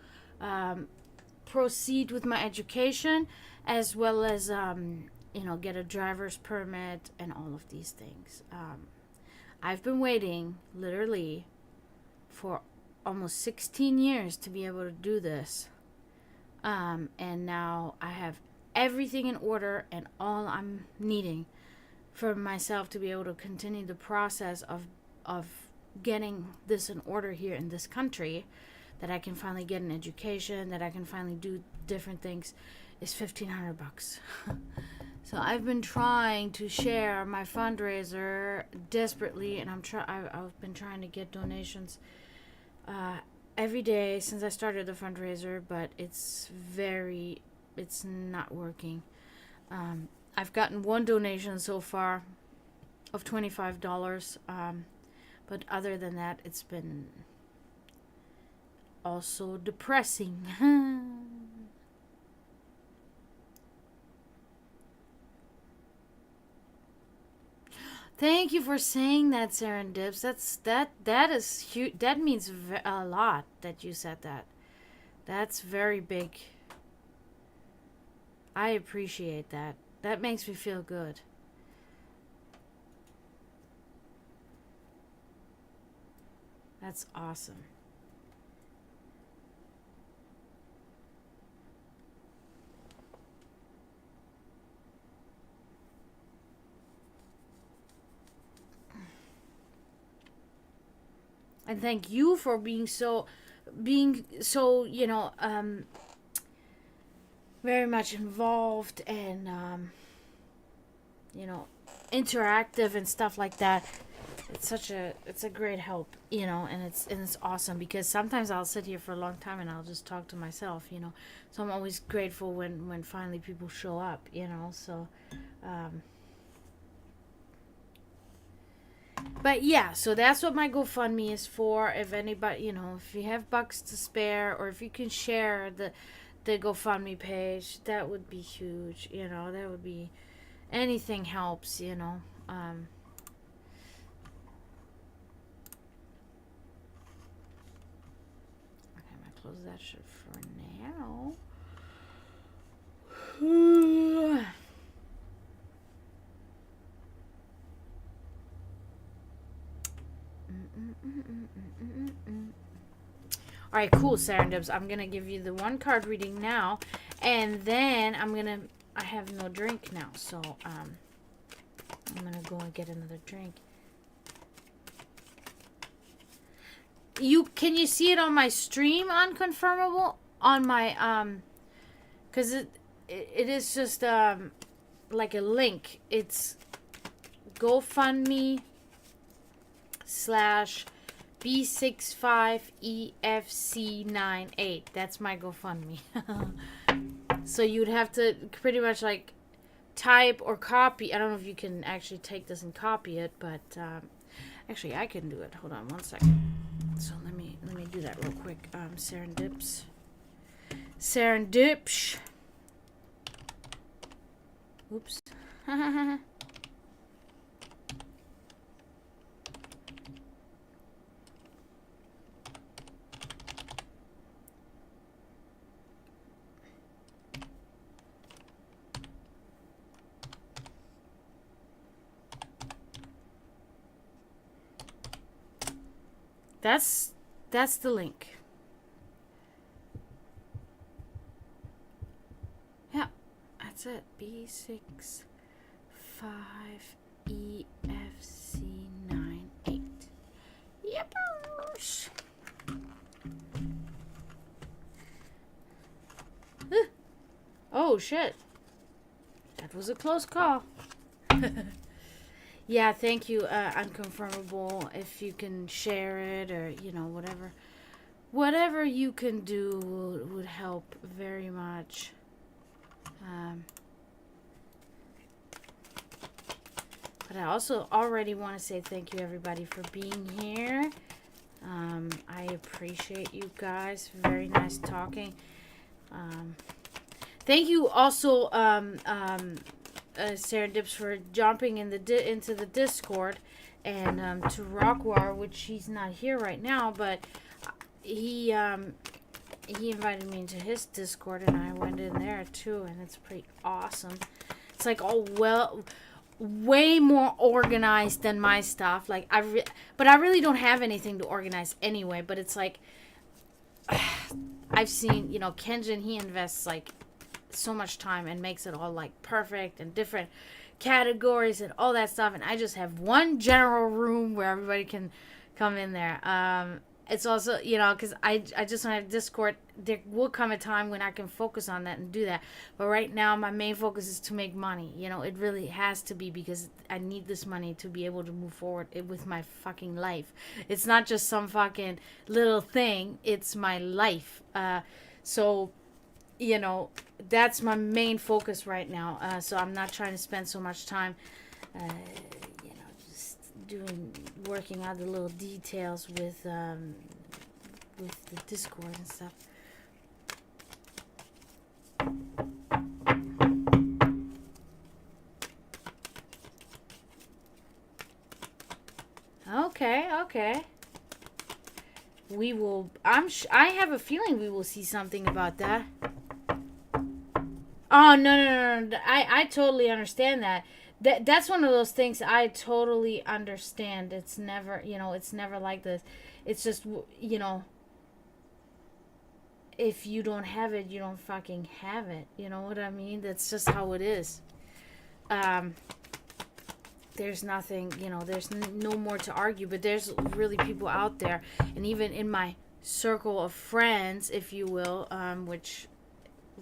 proceed with my education, as well as get a driver's permit and all of these things. I've been waiting literally for almost 16 years to be able to do this, and now I have everything in order, and all I'm needing for myself to be able to continue the process of getting this in order here in this country, that I can finally get an education, that I can finally do different things, is $1,500. So I've been trying to share my fundraiser desperately, and I've been trying to get donations every day since I started the fundraiser, but it's not working. I've gotten one donation so far of $25, but other than that, it's been also depressing. Thank you for saying that, Serendips. That is huge. That means a lot that you said that. That's very big. I appreciate that. That makes me feel good. That's awesome. And thank you for being so very much involved and interactive and stuff like that. It's a great help, and it's awesome, because sometimes I'll sit here for a long time and I'll just talk to myself, so I'm always grateful when finally people show up, so but yeah, so that's what my GoFundMe is for. If anybody, if you have bucks to spare, or if you can share the GoFundMe page, that would be huge. That would be, anything helps. Okay, I'm gonna close that shit for now. All right, cool, Serendips. I'm gonna give you the one card reading now, and then I have no drink now, so I'm gonna go and get another drink. Can you see it on my stream, Unconfirmable? On my cause it is just like a link. It's GoFundMe / B65EFC98. That's my GoFundMe. So you'd have to pretty much like type or copy. I don't know if you can actually take this and copy it, but actually I can do it. Hold on one second. So let me do that real quick. Serendips. Oops. That's the link. Yeah, that's it. B65EFC98. Yepers. Oh shit. That was a close call. Yeah, thank you, Unconfirmable. If you can share it or, whatever you can do would help very much. But I also already want to say thank you, everybody, for being here. I appreciate you guys. Very nice talking. Thank you also, Serendips, for jumping into the Discord, and to Rockwar, which he's not here right now, but he invited me into his Discord, and I went in there too, and it's pretty awesome. It's like way more organized than my stuff. Like but I really don't have anything to organize anyway. But it's like I've seen, Kenjin, he invests like so much time and makes it all like perfect and different categories and all that stuff, and I just have one general room where everybody can come in there. It's also, because I just don't have Discord. There will come a time when I can focus on that and do that, but right now my main focus is to make money. It really has to be, because I need this money to be able to move forward with my fucking life. It's not just some fucking little thing, it's my life. So that's my main focus right now. So I'm not trying to spend so much time, just working out the little details with the Discord and stuff. Okay. We will. I have a feeling we will see something about that. Oh, no. I totally understand that. That's one of those things I totally understand. It's never, it's never like this. It's just, if you don't have it, you don't fucking have it. You know what I mean? That's just how it is. There's nothing, there's no more to argue, but there's really people out there, and even in my circle of friends, if you will, which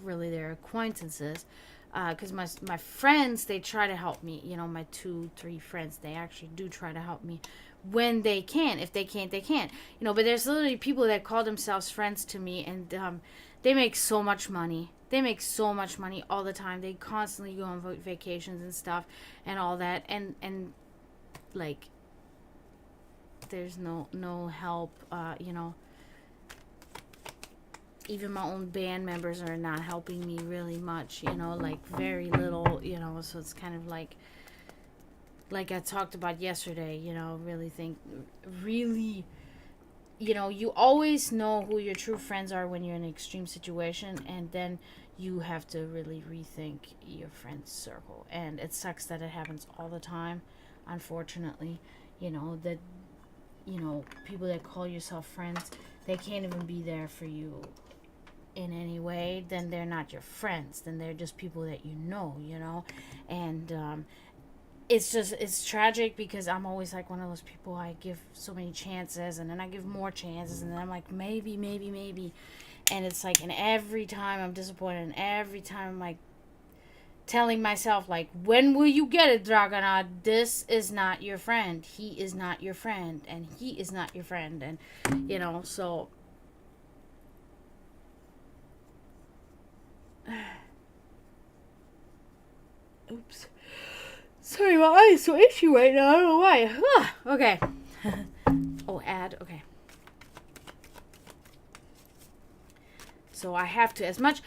really they're acquaintances, because my friends, they try to help me. My 2-3 friends, they actually do try to help me when they can. If they can't, they can't. But there's literally people that call themselves friends to me, and they make so much money. They make so much money all the time. They constantly go on vacations and stuff and all that, and like there's no help. Even my own band members are not helping me really much, like very little, so it's kind of like I talked about yesterday, really, you always know who your true friends are when you're in an extreme situation, and then you have to really rethink your friends circle. And it sucks that it happens all the time, unfortunately, that people that call yourself friends, they can't even be there for you in any way, then they're not your friends. Then they're just people that and it's tragic because I'm always like one of those people. I give so many chances, and then I give more chances, and then I'm like maybe, maybe, maybe, and it's like, and every time I'm disappointed, and every time I'm like telling myself like, when will you get it, Dragana? This is not your friend. He is not your friend, and he is not your friend, and so. Oops. Sorry, my eye is so itchy right now. I don't know why. Okay. Oh, add. Okay. So I have to, as much,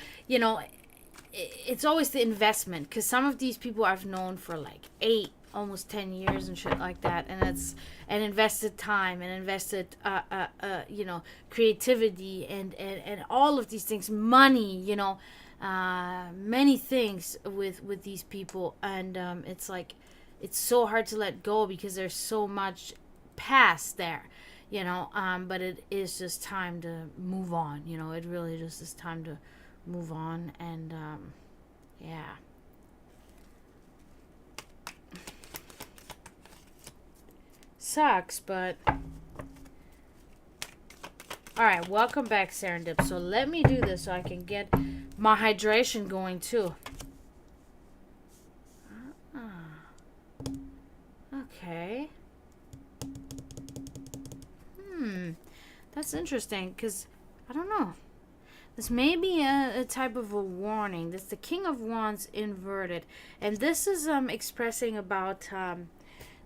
it's always the investment, because some of these people I've known for like 8, almost 10 years and shit like that, and it's and invested time and invested, creativity and all of these things, money, many things with these people, and it's like it's so hard to let go because there's so much past there, but it is just time to move on. It really just is time to move on, and yeah. Sucks, but all right. Welcome back, Serendip. So let me do this so I can get my hydration going too. Okay. That's interesting because I don't know. This may be a type of a warning. This is the King of Wands inverted, and this is expressing about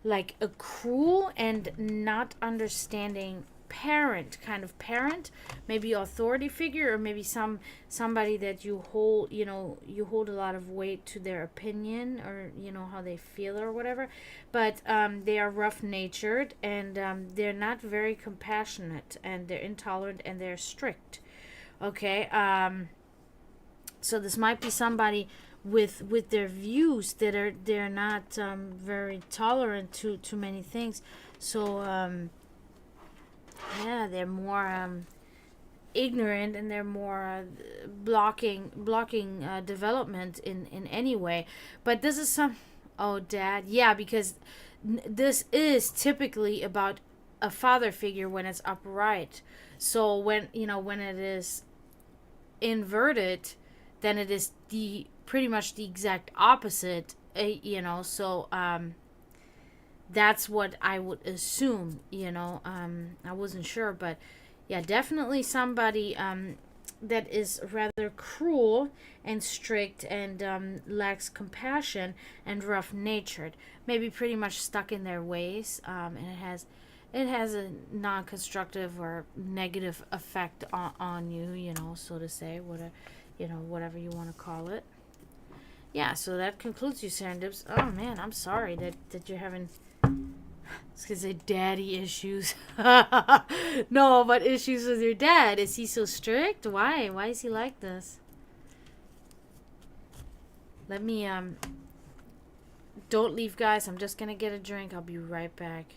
like a cruel and not understanding parent, maybe authority figure, or maybe somebody that you hold a lot of weight to their opinion, or how they feel or whatever, but they are rough natured, and they're not very compassionate, and they're intolerant, and they're strict. Okay. So this might be somebody with their views that they're not very tolerant to many things. So yeah, they're more ignorant, and they're more blocking development in any way. But this is some. Oh, dad, yeah, because this is typically about a father figure when it's upright. So when it is inverted, then it is the pretty much the exact opposite. So that's what I would assume. I wasn't sure, but yeah, definitely somebody that is rather cruel and strict, and lacks compassion, and rough natured, maybe pretty much stuck in their ways, and it has a non-constructive or negative effect on you, so to say, whatever you want to call it. Yeah, so that concludes you, Serendips. Oh man, I'm sorry that you're having, I was gonna say daddy issues. No, but issues with your dad. Is he so strict? Why? Why is he like this? Let me don't leave, guys. I'm just gonna get a drink. I'll be right back.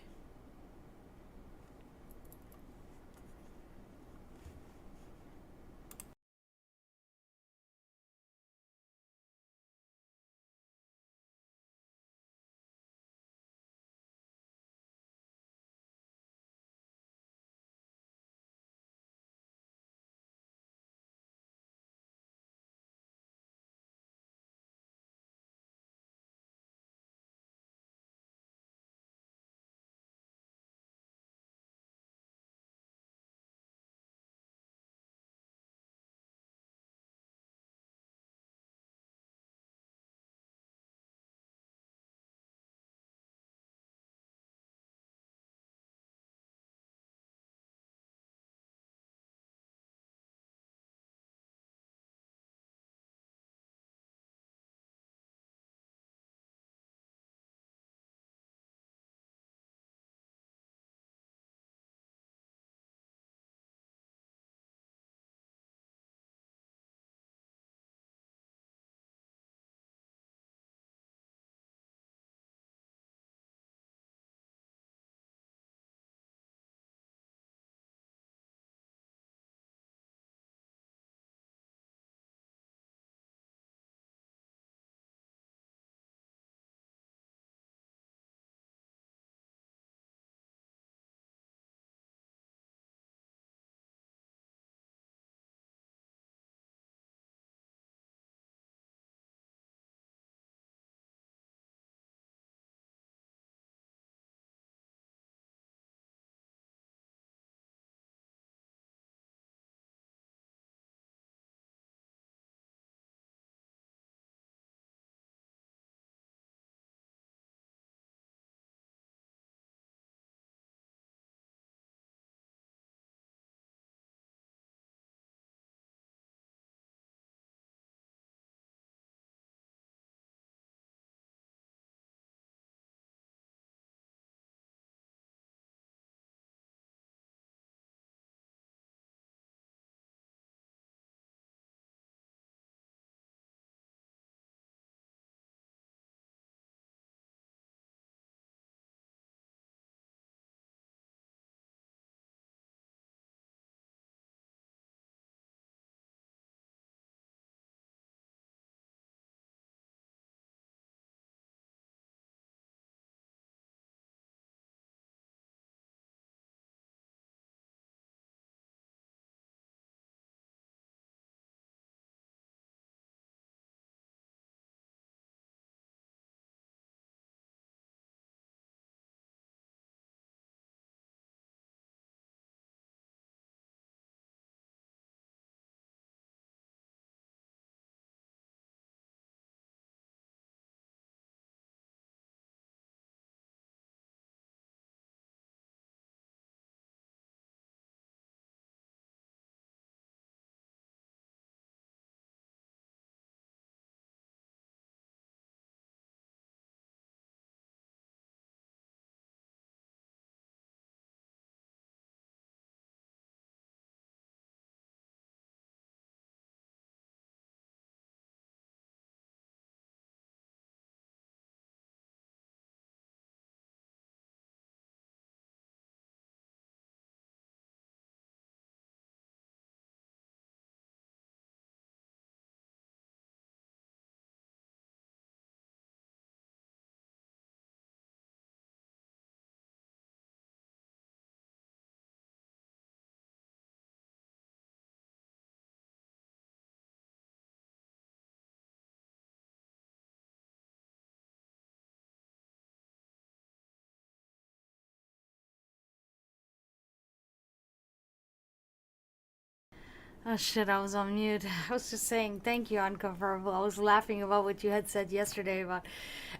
Oh shit, I was on mute. I was just saying thank you, Unconfirmable. I was laughing about what you had said yesterday about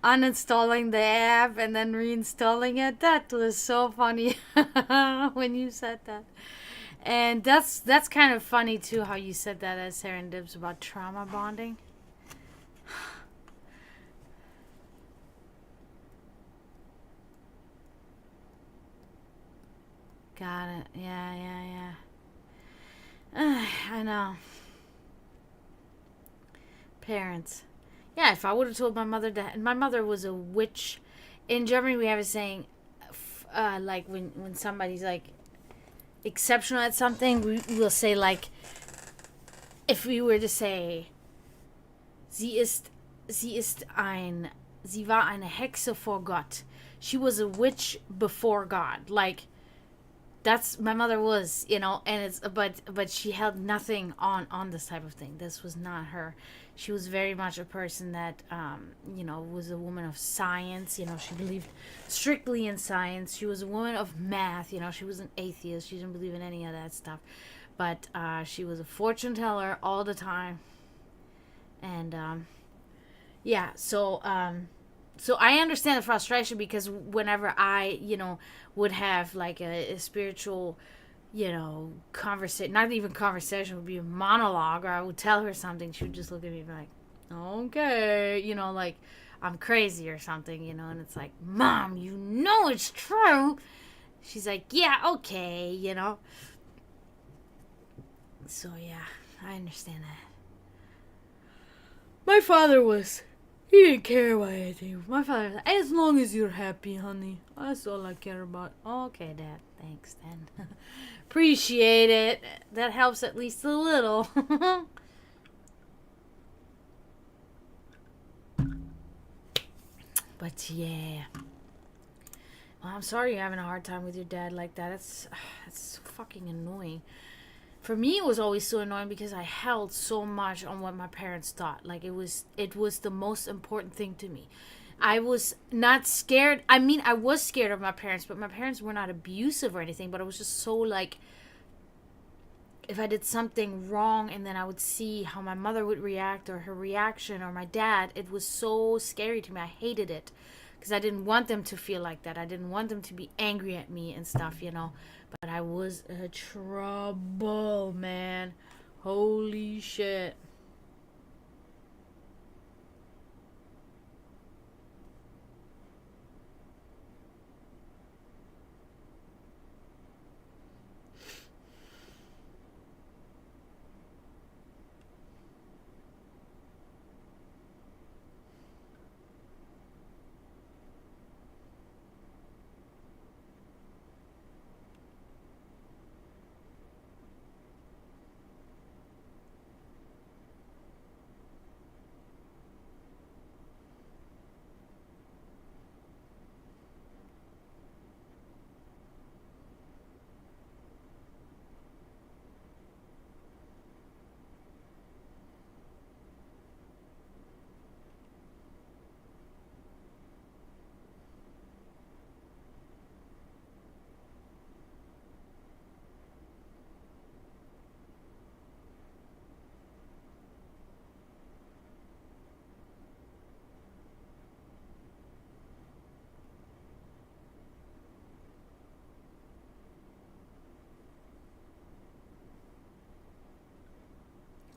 uninstalling the app and then reinstalling it. That was so funny when you said that. And that's kind of funny too how you said that as Serendip's about trauma bonding. Got it. Yeah, yeah, yeah. I know. Parents. Yeah, if I would have told my mother that, and my mother was a witch. In Germany, we have a saying, like when somebody's like exceptional at something, we will say like, if we were to say, sie ist, sie war eine Hexe vor Gott. She was a witch before God. Like, that's my mother was, and it's but she held nothing on this type of thing. This was not her. She was very much a person that was a woman of science. She believed strictly in science. She was a woman of math. She was an atheist. She didn't believe in any of that stuff, but she was a fortune teller all the time. And yeah, so I understand the frustration, because whenever I, would have like a spiritual, conversation, not even conversation, would be a monologue, or I would tell her something, she would just look at me and be like, okay, like I'm crazy or something, and it's like, Mom, it's true. She's like, yeah, okay. So yeah, I understand that. My father was. He didn't care about anything. My father was like, as long as you're happy, honey. That's all I care about. Okay, Dad. Thanks, then. Appreciate it. That helps at least a little. But yeah. Well, I'm sorry you're having a hard time with your dad like that. That's fucking annoying. For me, it was always so annoying because I held so much on what my parents thought. Like, it was the most important thing to me. I was not scared. I mean, I was scared of my parents, but my parents were not abusive or anything. But I was just so like, if I did something wrong and then I would see how my mother would react, or her reaction, or my dad, it was so scary to me. I hated it because I didn't want them to feel like that. I didn't want them to be angry at me and stuff. But I was a trouble, man. Holy shit.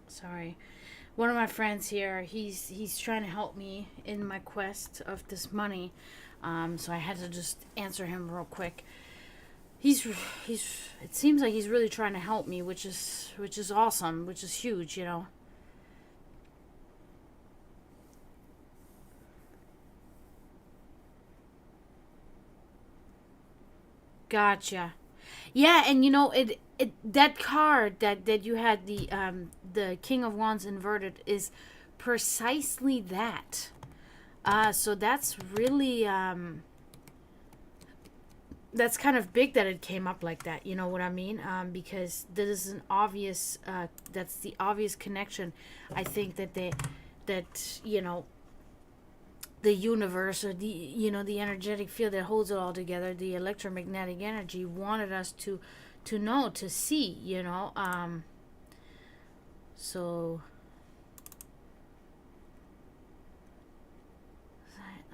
Sorry. One of my friends here, he's trying to help me in my quest of this money. So I had to just answer him real quick. He's he's it seems like he's really trying to help me, which is awesome, which is huge. Gotcha. Yeah, and it that card that you had, the King of Wands inverted, is precisely that. So that's kind of big that it came up like that. You know what I mean? Because this is an obvious. That's the obvious connection. I think that the universe, or the energetic field that holds it all together, the electromagnetic energy, wanted us to know, to see. So,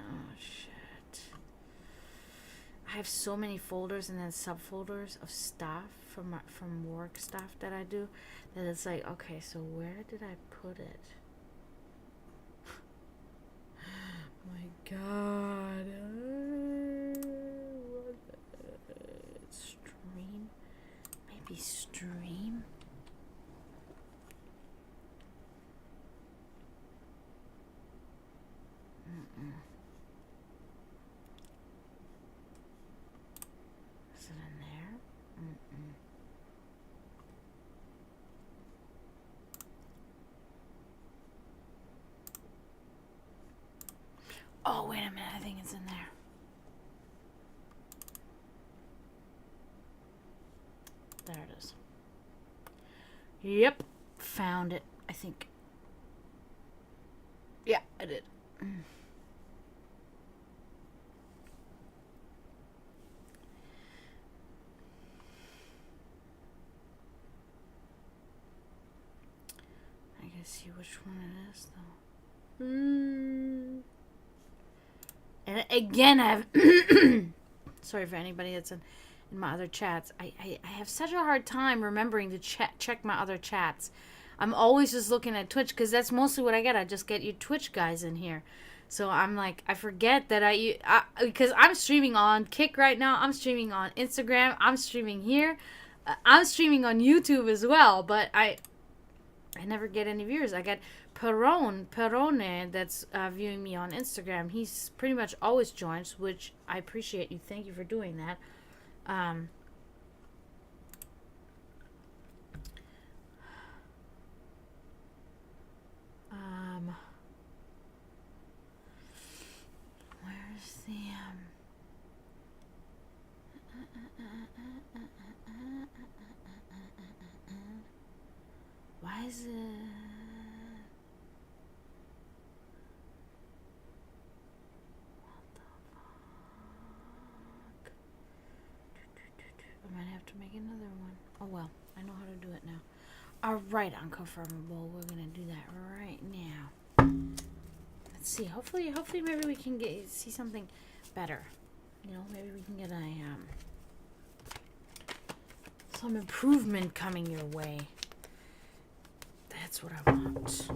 oh shit. I have so many folders and then subfolders of stuff from work stuff that I do that it's like, okay, so where did I put it? My God. Stream? Maybe stream? Is it in there? Oh, wait a minute. I think it's in there. There it is. Yep. Found it, I think. Yeah, I did. I gotta see which one it is, though. And again, I've... Sorry for anybody that's in my other chats. I have such a hard time remembering to check my other chats. I'm always just looking at Twitch because that's mostly what I get. I just get you Twitch guys in here. So I'm like, I forget that because I'm streaming on Kick right now. I'm streaming on Instagram. I'm streaming here. I'm streaming on YouTube as well. But I never get any viewers. I got Perone that's viewing me on Instagram. He's pretty much always joins, which I appreciate you. Thank you for doing that. Where's the why is it? What the fuck? I might have to make another one. Oh well, I know how to do it now. Alright, Unconfirmable. We're gonna do that right now. Let's see. Hopefully maybe we can see something better. You know, maybe we can get a some improvement coming your way. That's what I want.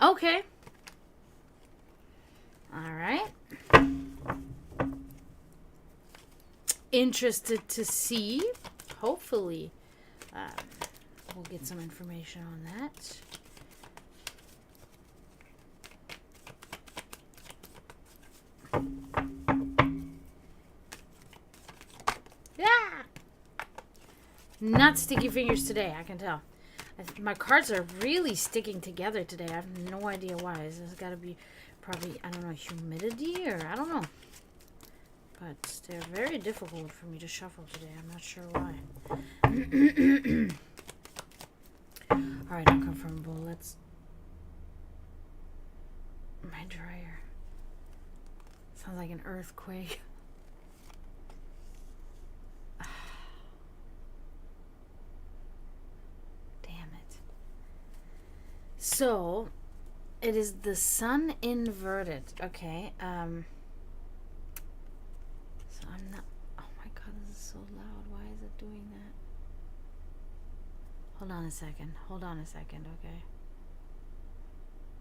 Okay. All right. Interested to see. Hopefully, we'll get some information on that. Yeah. Not sticky fingers today, I can tell. My cards are really sticking together today. I have no idea why. There's got to be probably, I don't know, humidity or I don't know. But they're very difficult for me to shuffle today. I'm not sure why. Alright, Unconfirmable. Let's... My dryer. Sounds like an earthquake. So, it is the sun inverted. Okay. So I'm not... Oh my god, this is so loud. Why is it doing that? Hold on a second. Okay.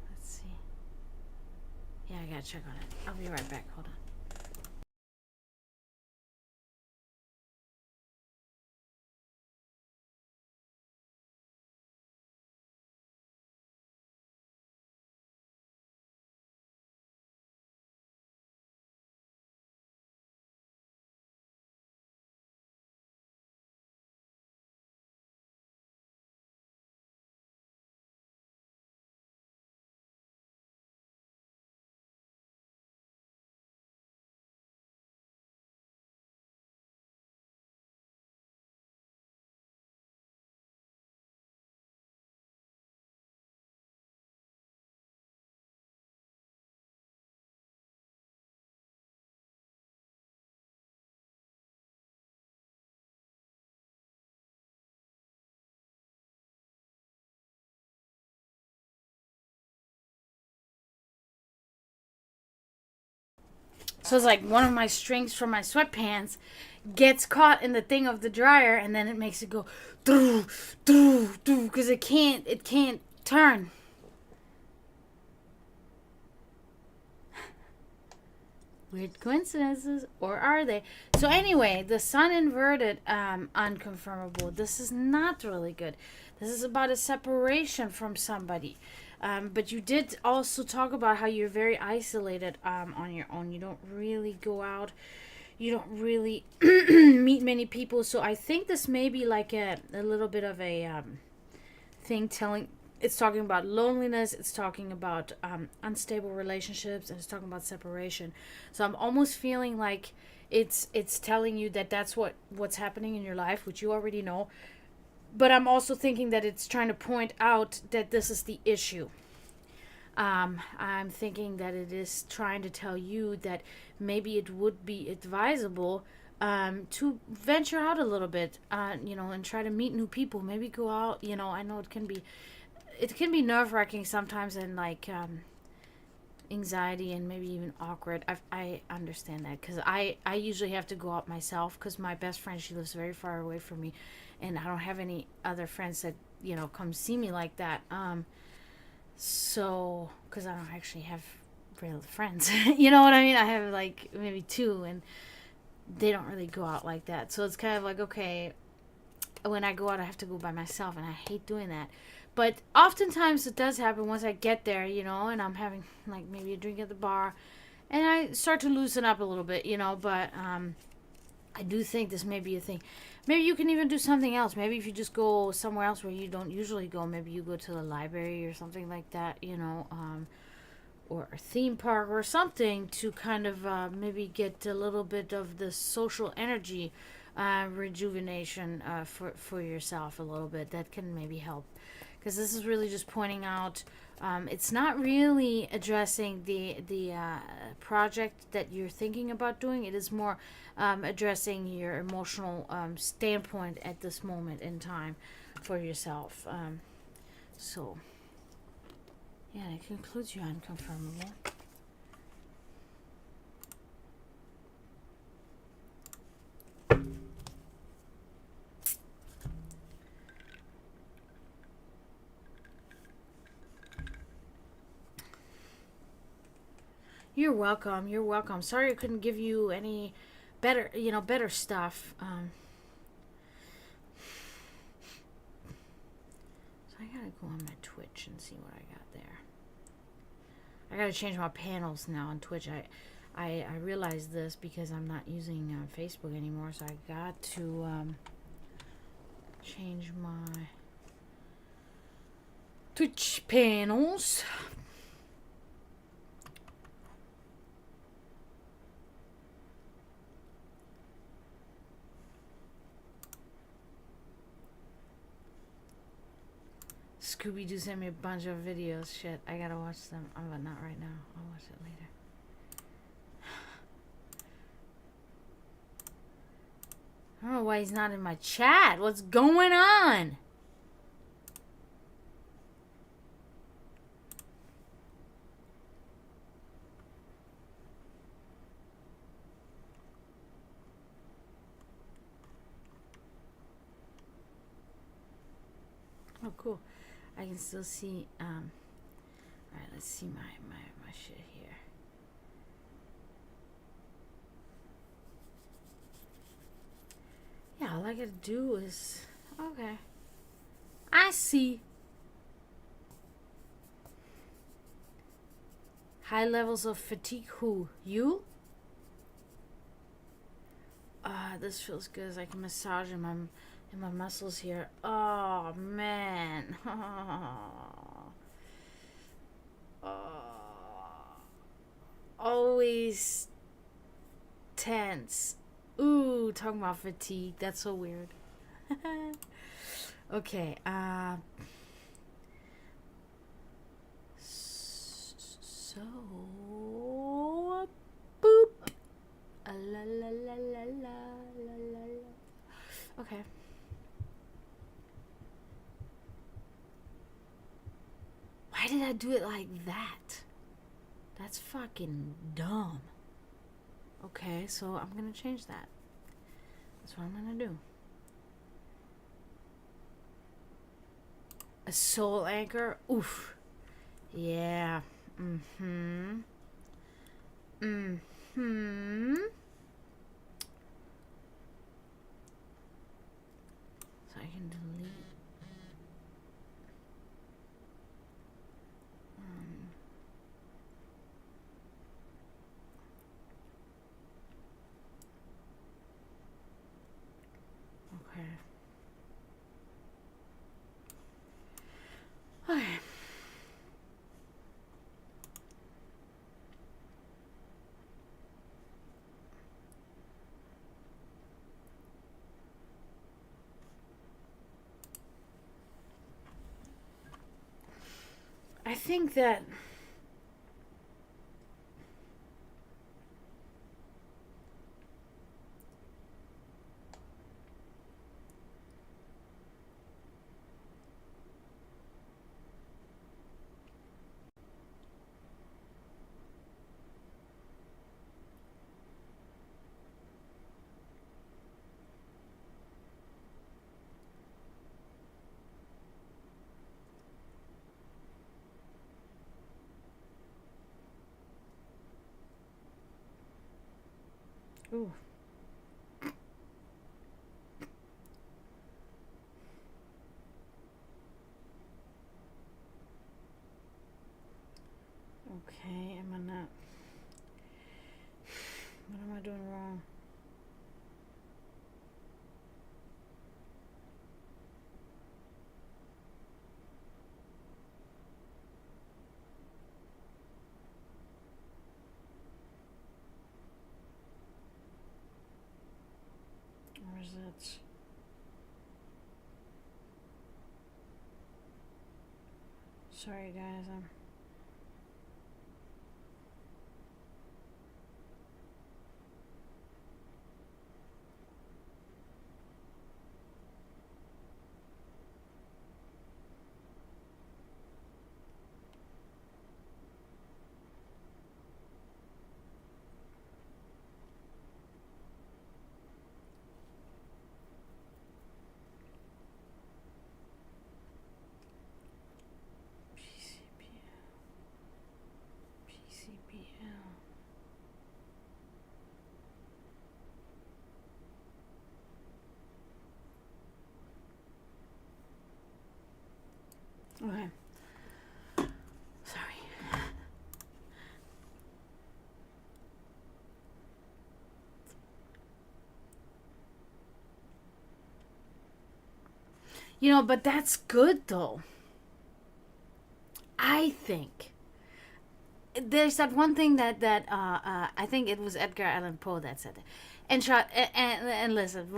Let's see. Yeah, I gotta check on it. I'll be right back. Hold on. So it's like one of my strings from my sweatpants gets caught in the thing of the dryer, and then it makes it go doo doo doo because it can't turn. Weird coincidences, or are they? So anyway, the sun inverted, unconfirmable. This is not really good. This is about a separation from somebody. But you did also talk about how you're very isolated on your own. You don't really go out. You don't really meet many people. So I think this may be like a little bit of a thing telling. It's talking about loneliness. It's talking about unstable relationships, and it's talking about separation. So I'm almost feeling like it's telling you that that's what's happening in your life, which you already know. But I'm also thinking that it's trying to point out that this is the issue. I'm thinking that it is trying to tell you that maybe it would be advisable to venture out a little bit, and try to meet new people. Maybe go out. I know it can be nerve wracking sometimes, and like anxiety and maybe even awkward. I understand that because I usually have to go out myself because my best friend, she lives very far away from me, and I don't have any other friends that come see me like that. So because I don't actually have real friends, you know what I mean? I have like maybe two, and they don't really go out like that. So it's kind of like, okay, when I go out, I have to go by myself, and I hate doing that. But oftentimes it does happen once I get there, and I'm having like maybe a drink at the bar, and I start to loosen up a little bit, But I do think this may be a thing. Maybe you can even do something else. Maybe if you just go somewhere else where you don't usually go, maybe you go to the library or something like that, or a theme park or something to kind of maybe get a little bit of the social energy rejuvenation for yourself a little bit. That can maybe help. Because this is really just pointing out it's not really addressing the project that you're thinking about doing. It is more addressing your emotional standpoint at this moment in time for yourself. So, yeah, it concludes your unconfirmable. You're welcome. You're welcome. Sorry I couldn't give you any better stuff. So I gotta go on my Twitch and see what I got there. I gotta change my panels now on Twitch. I realized this because I'm not using Facebook anymore, so I got to change my Twitch panels. Scooby-Doo sent me a bunch of videos. Shit, I gotta watch them. But not right now. I'll watch it later. I don't know why he's not in my chat. What's going on? Oh, cool. I can still see. Alright, let's see my shit here. Yeah, all I gotta do is. Okay. I see. High levels of fatigue. Who? You? This feels good as I can massage in my muscles here. Oh man. Always tense. Ooh, talking about fatigue. That's so weird. Okay. So. Boop. La la la la la la la. Okay. Why did I do it like that? That's fucking dumb. Okay, so I'm gonna change that. That's what I'm gonna do. A soul anchor. Oof. Yeah. Mm-hmm. Mm-hmm. So I can delete. Um, okay. Okay. I think that. Ooh. Okay. Am I not? What am I doing wrong? Or is it? Sorry, guys. I'm. PCPL. PCPL. Okay. Sorry. But that's good though. I think there's that one thing that I think it was Edgar Allan Poe that said it. And listen,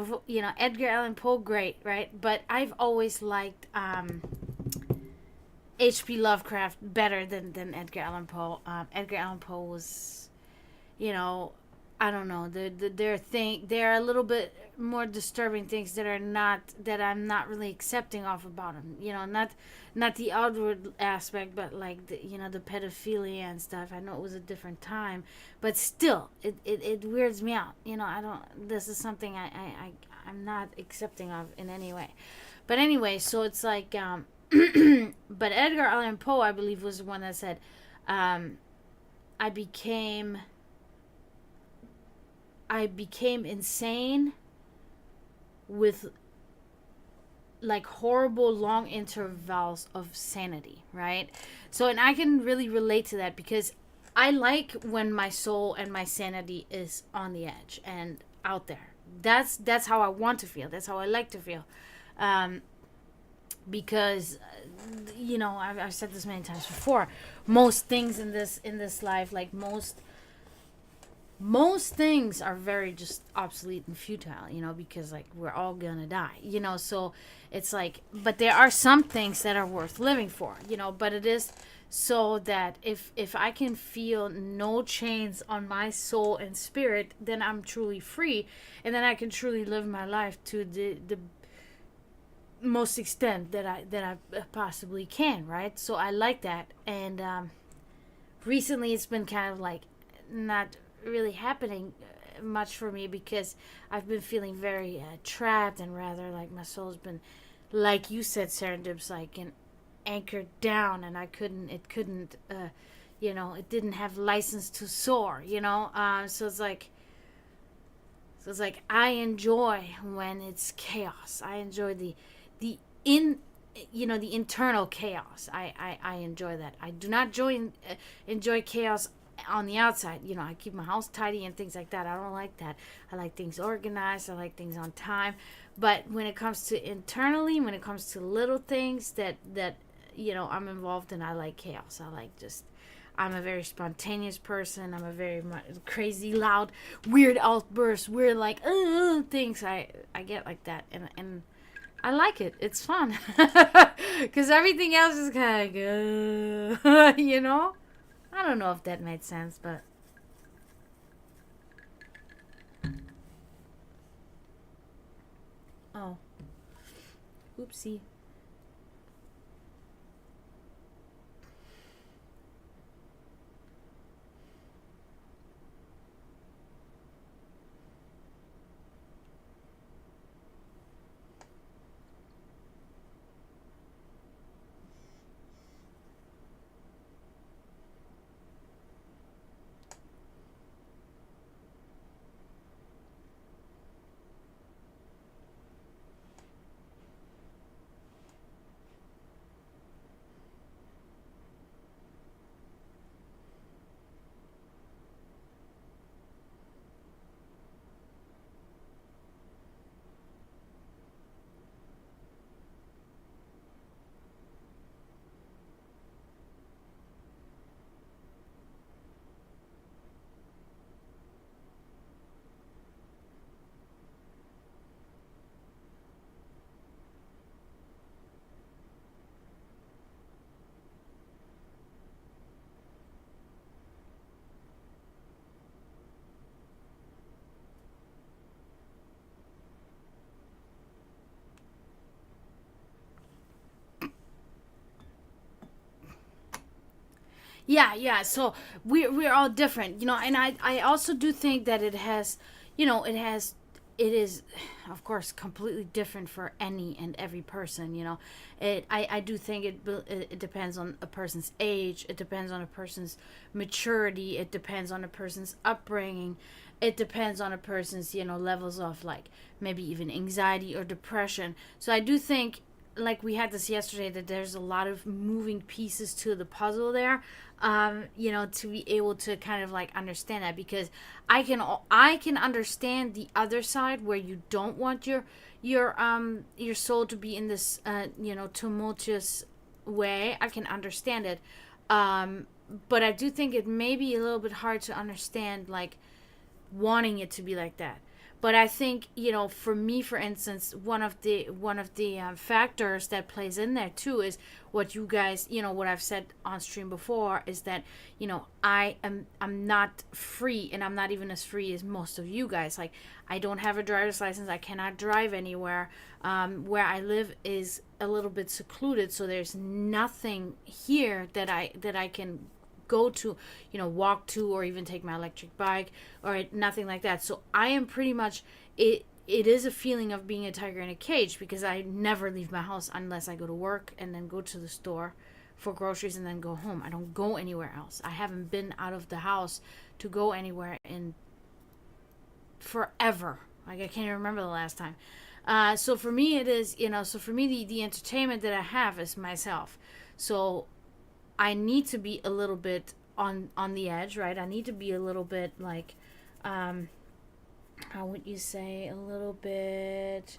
Edgar Allan Poe, great, right? But I've always liked H.P. Lovecraft better than Edgar Allan Poe. Edgar Allan Poe was, you know, I don't know. There are a little bit more disturbing things that I'm not really accepting off about him. Not the outward aspect, but like the pedophilia and stuff. I know it was a different time, but still, it weirds me out. I don't. This is something I'm not accepting of in any way. But anyway, so it's like, but Edgar Allan Poe, I believe, was the one that said, um, I became I became insane with like horrible long intervals of sanity, right? So, and I can really relate to that because I like when my soul and my sanity is on the edge and out there. That's how I want to feel. That's how I like to feel. Um, because I've said this many times before. Most things in this life, like most things are very just obsolete and futile, because like we're all gonna die, so it's like, but there are some things that are worth living for, but it is so that if I can feel no chains on my soul and spirit, then I'm truly free, and then I can truly live my life to the most extent that I possibly can, right? So I like that. And recently it's been kind of like not really happening much for me because I've been feeling very trapped, and rather like my soul's been, like you said, Serendips, like an anchored down, and it didn't have license to soar, so it's like I enjoy when it's chaos. I enjoy the in the internal chaos. I enjoy that. I do not enjoy chaos on the outside. I keep my house tidy and things like that. I don't like that. I like things organized. I like things on time. But when it comes to internally, when it comes to little things that I'm involved in, I like chaos. I like just I'm a very spontaneous person. I'm a very crazy, loud, weird outbursts, weird like things. I get like that, and I like it. It's fun because everything else is kind of like, I don't know if that made sense, but oh, oopsie. Yeah. So we're all different, and I also do think that it has, it is, of course, completely different for any and every person. I do think it depends on a person's age. It depends on a person's maturity. It depends on a person's upbringing. It depends on a person's levels of like maybe even anxiety or depression. So I do think, like we had this yesterday, that there's a lot of moving pieces to the puzzle there, to be able to kind of like understand that, because I can understand the other side where you don't want your soul to be in this tumultuous way. I can understand it, but I do think it may be a little bit hard to understand, like, wanting it to be like that. But I think, for me, for instance, one of the factors that plays in there too is what you guys, what I've said on stream before, is that I'm not free, and I'm not even as free as most of you guys. Like, I don't have a driver's license. I cannot drive anywhere. Where I live is a little bit secluded, so there's nothing here that I can go to, walk to, or even take my electric bike, or nothing like that. So I am pretty much it is a feeling of being a tiger in a cage, because I never leave my house unless I go to work and then go to the store for groceries and then go home. I don't go anywhere else. I haven't been out of the house to go anywhere in forever. Like, I can't even remember the last time. So for me it is, so for me the entertainment that I have is myself. So I need to be a little bit on the edge, right? I need to be a little bit like, how would you say, a little bit,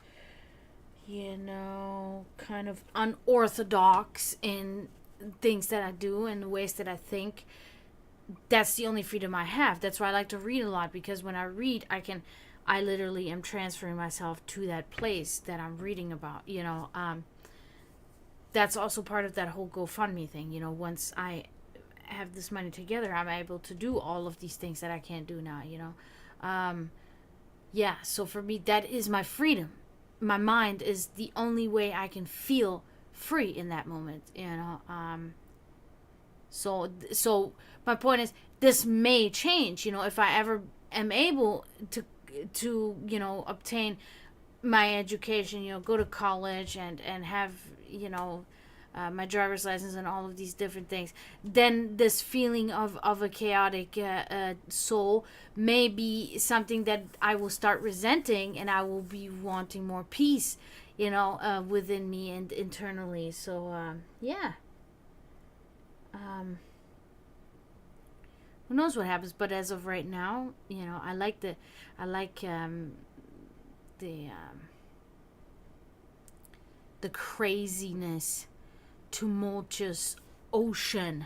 kind of unorthodox in things that I do and the ways that I think. That's the only freedom I have. That's why I like to read a lot, because when I read, I literally am transferring myself to that place that I'm reading about. That's also part of that whole GoFundMe thing. Once I have this money together, I'm able to do all of these things that I can't do now. Yeah. So for me, that is my freedom. My mind is the only way I can feel free in that moment. So my point is, this may change. If I ever am able to obtain my education, go to college and have my driver's license and all of these different things, then this feeling of a chaotic soul may be something that I will start resenting, and I will be wanting more peace, within me and internally. So yeah. Who knows what happens? But as of right now, I like the the craziness, tumultuous ocean.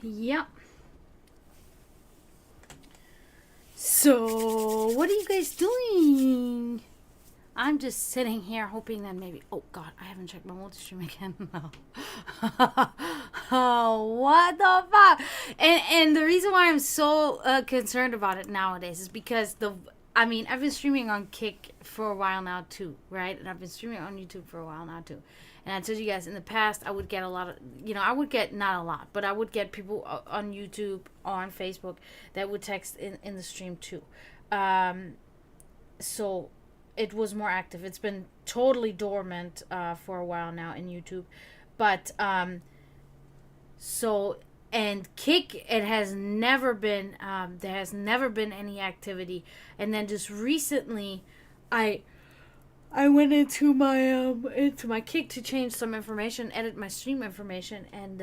Yep. So, what are you guys doing? I'm just sitting here hoping that maybe... Oh, God, I haven't checked my multi-stream again. No. Oh, what the fuck? And the reason why I'm so concerned about it nowadays is because I've been streaming on Kick for a while now, too, right? And I've been streaming on YouTube for a while now, too. And I told you guys, in the past, I would get a lot of... I would get, not a lot, but I would get people on YouTube, on Facebook, that would text in the stream, too. So... it was more active. It's been totally dormant for a while now in YouTube. But, and Kick, it has never been, there has never been any activity. And then just recently, I went into my Kick to change some information, edit my stream information, and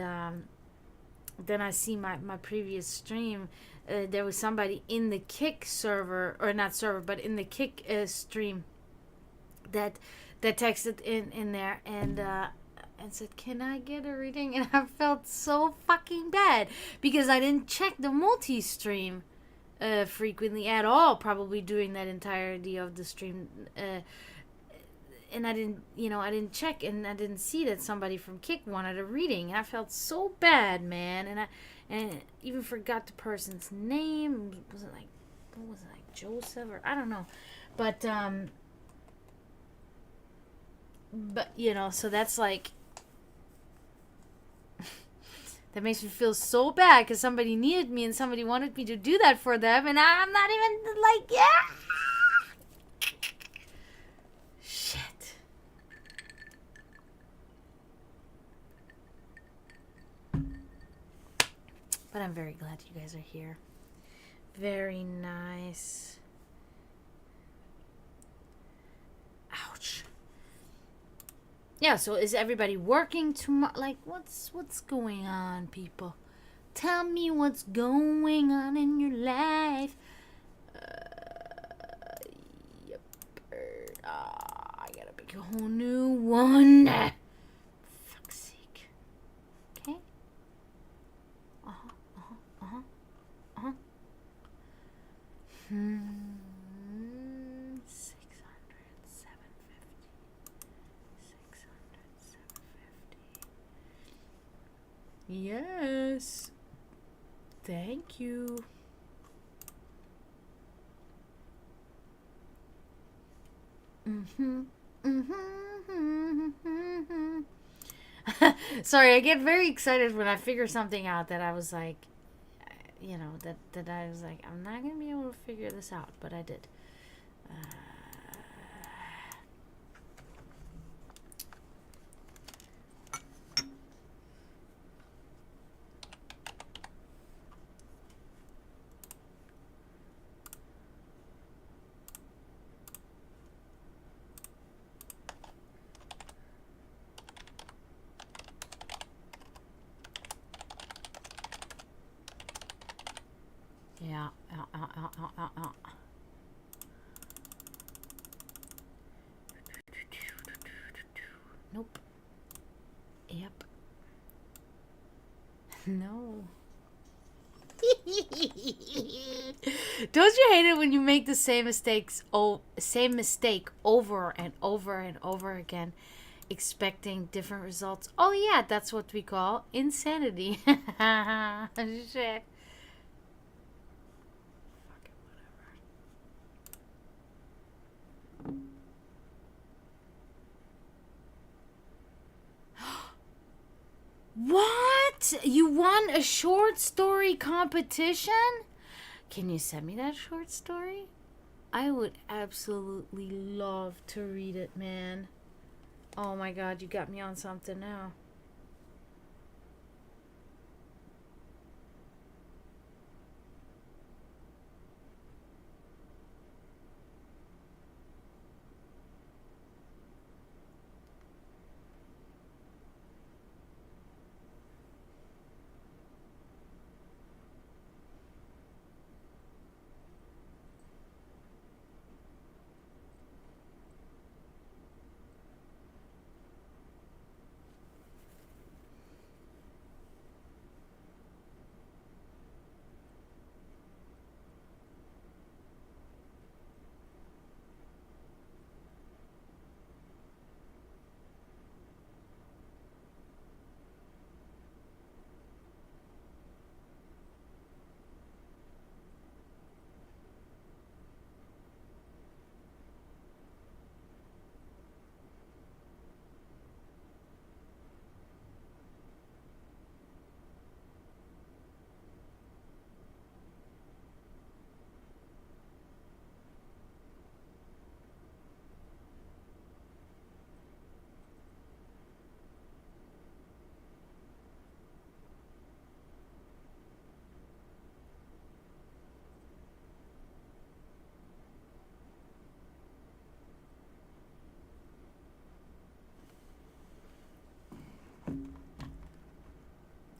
then I see my previous stream. There was somebody in the Kick server, or not server, but in the Kick stream that texted in there and said, "Can I get a reading?" And I felt so fucking bad because I didn't check the multi-stream frequently at all, probably during that entirety of the stream. And I didn't check, and I didn't see that somebody from Kick wanted a reading. And I felt so bad, man. And I even forgot the person's name. What was it, like Joseph, or I don't know. But so that's like, that makes me feel so bad because somebody needed me and somebody wanted me to do that for them, and I'm not even like, yeah. Shit. But I'm very glad you guys are here. Very nice. Ouch. Yeah, so is everybody working tomorrow? Like, what's going on, people? Tell me what's going on in your life. Yep. make a whole new one. Fuck's sake. Okay. Uh-huh, uh-huh, uh-huh, uh-huh. 600, 750. Yes. Thank you. Sorry, I get very excited when I figure something out that I was like, that I was like, I'm not going to be able to figure this out, but I did. Yeah. Nope. Yep. No. Don't you hate it when you make the same same mistake over and over and over again, expecting different results? Oh yeah, that's what we call insanity. Shit. What? You won a short story competition? Can you send me that short story? I would absolutely love to read it, man. Oh my god, you got me on something now.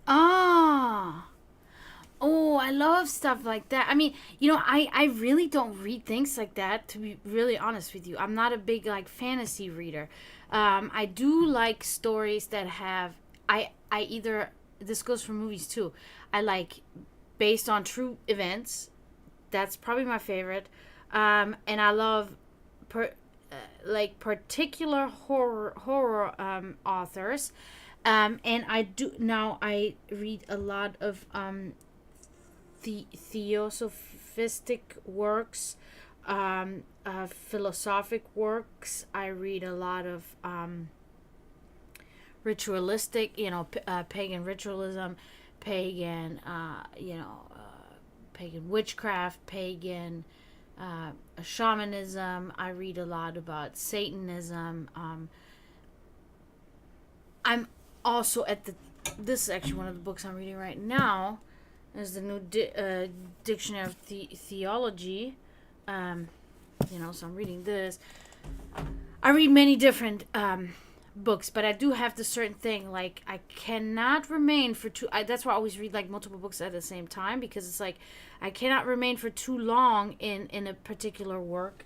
Ah. Oh, I love stuff like that. I mean, I really don't read things like that, to be really honest with you. I'm not a big, like, fantasy reader. I do like stories that have. I either. This goes for movies too. I like based on true events. That's probably my favorite. And I love. Per, like particular horror authors, and I read a lot of theosophistic works, philosophic works. I read a lot of ritualistic, pagan ritualism, pagan, pagan witchcraft, pagan shamanism. I read a lot about Satanism. I'm also at the. This is actually one of the books I'm reading right now. There's the new dictionary of theology. So I'm reading this. I read many different books, but I do have the certain thing. Like, I cannot remain for that's why I always read, like, multiple books at the same time, because it's like I cannot remain for too long in a particular work.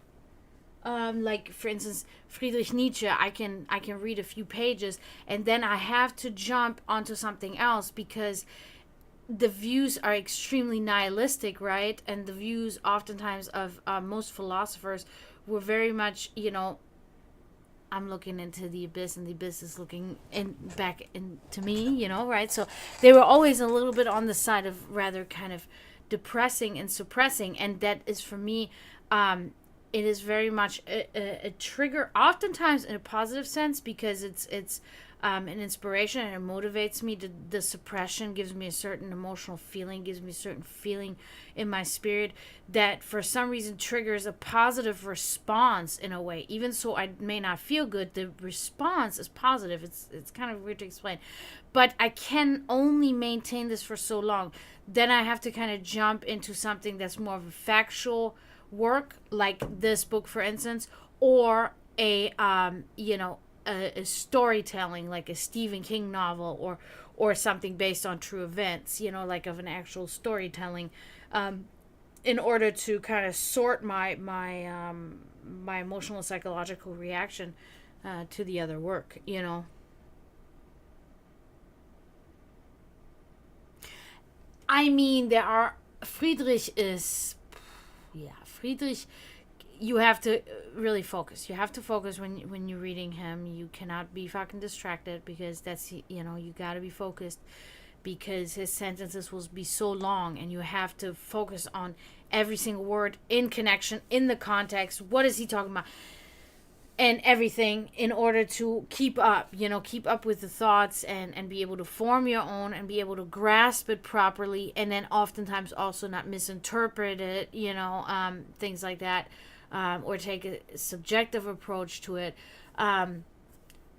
Like for instance Friedrich Nietzsche, I can read a few pages and then I have to jump onto something else because the views are extremely nihilistic, right? And the views oftentimes of most philosophers were very much, I'm looking into the abyss and the abyss is looking in back into me, right? So they were always a little bit on the side of rather kind of depressing and suppressing, and that is for me, it is very much a trigger, oftentimes in a positive sense, because it's an inspiration and it motivates me. The suppression gives me a certain emotional feeling, gives me a certain feeling in my spirit that for some reason triggers a positive response in a way. Even so, I may not feel good, the response is positive. It's kind of weird to explain, but I can only maintain this for so long. Then I have to kind of jump into something that's more of a factual work, like this book, for instance, or a storytelling like a Stephen King novel, or something based on true events, like of an actual storytelling, in order to kind of sort my emotional psychological reaction to the other work. I mean, there are Friedrich is yeah, Friedrich, you have to really focus. You have to focus when you're reading him. You cannot be fucking distracted because you got to be focused because his sentences will be so long and you have to focus on every single word in connection, in the context. What is he talking about? And everything in order to keep up with the thoughts and be able to form your own and be able to grasp it properly, and then oftentimes also not misinterpret it, things like that, or take a subjective approach to it.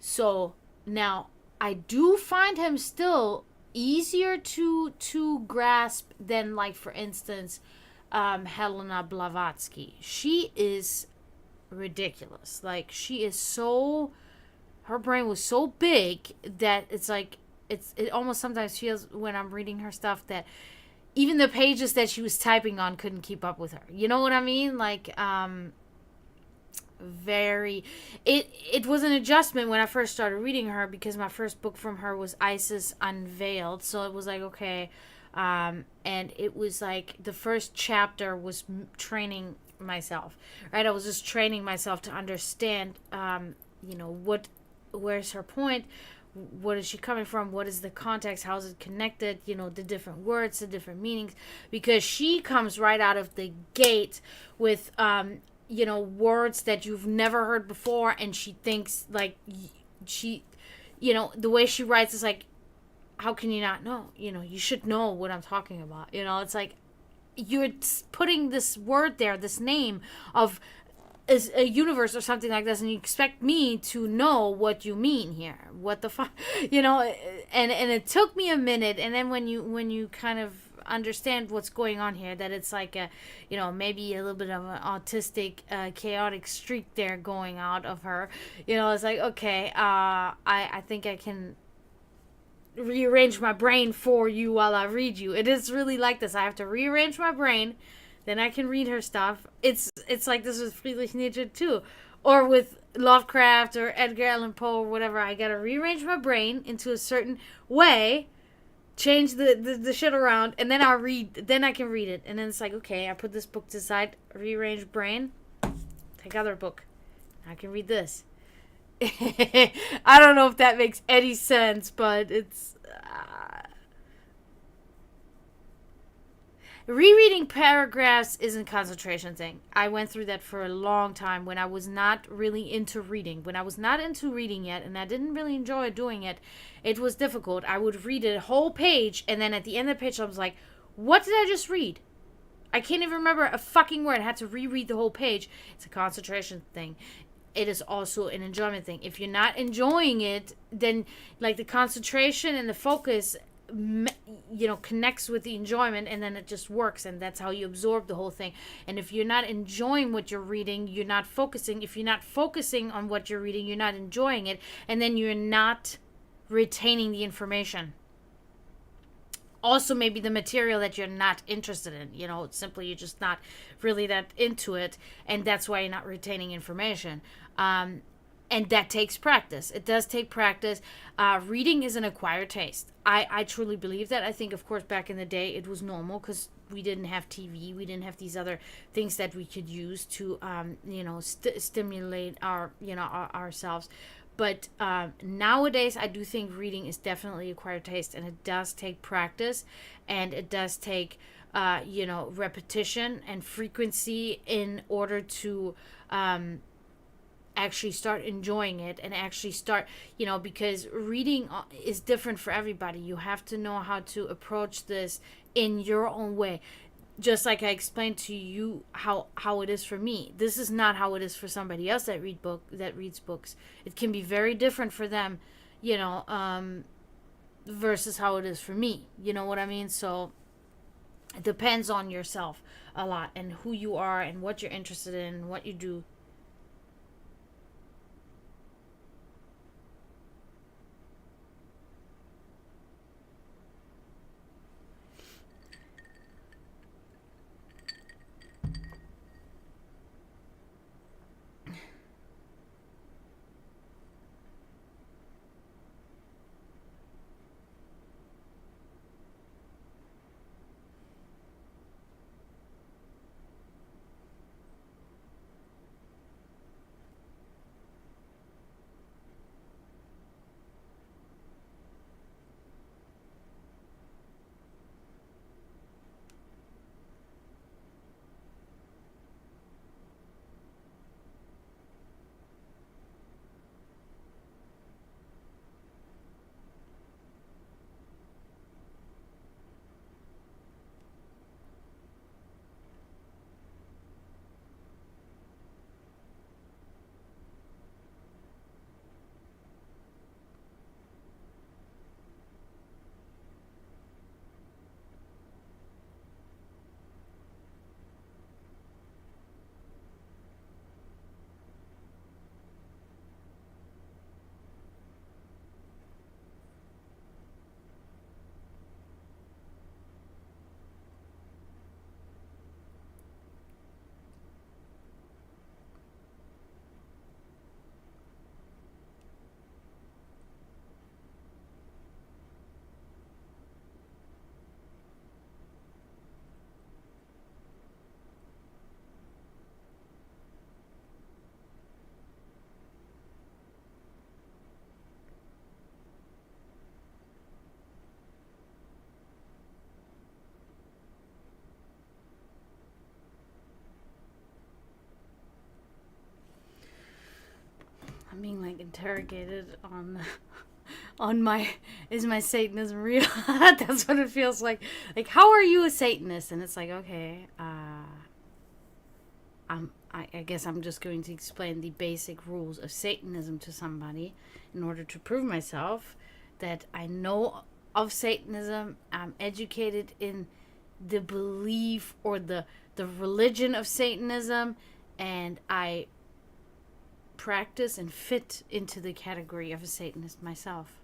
So now I do find him still easier to grasp than, like, for instance, Helena Blavatsky. She is ridiculous. Like, she is so, her brain was so big that it's like it almost sometimes feels when I'm reading her stuff that even the pages that she was typing on couldn't keep up with her. You know what I mean? Like, very, it was an adjustment when I first started reading her, because my first book from her was Isis Unveiled. So it was like, okay, and it was like the first chapter was training myself, right? I was just training myself to understand, where's her point, what is she coming from, what is the context, how is it connected, the different words, the different meanings, because she comes right out of the gate with words that you've never heard before, and she thinks, like, the way she writes is like, how can you not know? You should know what I'm talking about. It's like you're putting this word there, this name of is a universe or something like this, and you expect me to know what you mean here. What the fuck, and it took me a minute, and then when you kind of understand what's going on here, that it's like a, maybe a little bit of an autistic, chaotic streak there going out of her. It's like, okay, I think I can rearrange my brain for you while I read you. It is really like this. I have to rearrange my brain, then I can read her stuff. It's like this with Friedrich Nietzsche too, or with Lovecraft or Edgar Allan Poe or whatever. I gotta rearrange my brain into a certain way, change the shit around, and then then I can read it. And then it's like, okay, I put this book to the side, rearrange brain, take other book, I can read this. I don't know if that makes any sense, but it's rereading paragraphs isn't a concentration thing. I went through that for a long time when I was not really into reading. When I was not into reading yet, and I didn't really enjoy doing it, it was difficult. I would read a whole page, and then at the end of the page, I was like, what did I just read? I can't even remember a fucking word. I had to reread the whole page. It's a concentration thing. It is also an enjoyment thing. If you're not enjoying it, then, like, the concentration and the focus, connects with the enjoyment, and then it just works, and that's how you absorb the whole thing. And if you're not enjoying what you're reading, you're not focusing. If you're not focusing on what you're reading, you're not enjoying it, and then you're not retaining the information. also maybe the material that you're not interested in. Simply you're just not really that into it, and that's why you're not retaining information. And that takes practice. It does take practice. Reading is an acquired taste. I truly believe that. I think, of course, back in the day, it was normal because we didn't have TV. We didn't have these other things that we could use to, stimulate ourselves. But nowadays, I do think reading is definitely acquired taste, and it does take practice, and it does take, repetition and frequency in order to actually start enjoying it and actually start, because reading is different for everybody. You have to know how to approach this in your own way. Just like I explained to you how it is for me. This is not how it is for somebody else that reads books. It can be very different for them, you know, versus how it is for me. You know what I mean? So it depends on yourself a lot, and who you are and what you're interested in and what you do. I'm being like interrogated on on my is my Satanism real? That's what it feels like. Like, how are you a Satanist? And it's like, okay, I guess I'm just going to explain the basic rules of Satanism to somebody in order to prove myself that I know of Satanism. I'm educated in the belief or the religion of Satanism, and I practice and fit into the category of a Satanist myself.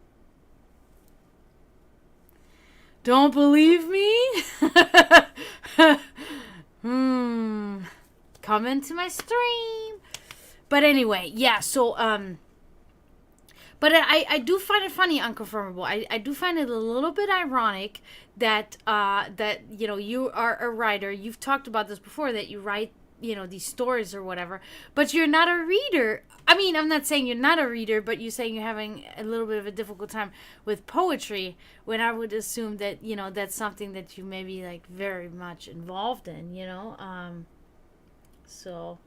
Don't believe me? hmm. Come into my stream. But anyway, yeah, so but I do find it funny, Unconfirmable. I do find it a little bit ironic that you are a writer. You've talked about this before, that you write these stories or whatever, but you're not a reader. I mean, I'm not saying you're not a reader, but you're saying you're having a little bit of a difficult time with poetry, when I would assume that that's something that you may be like very much involved in. So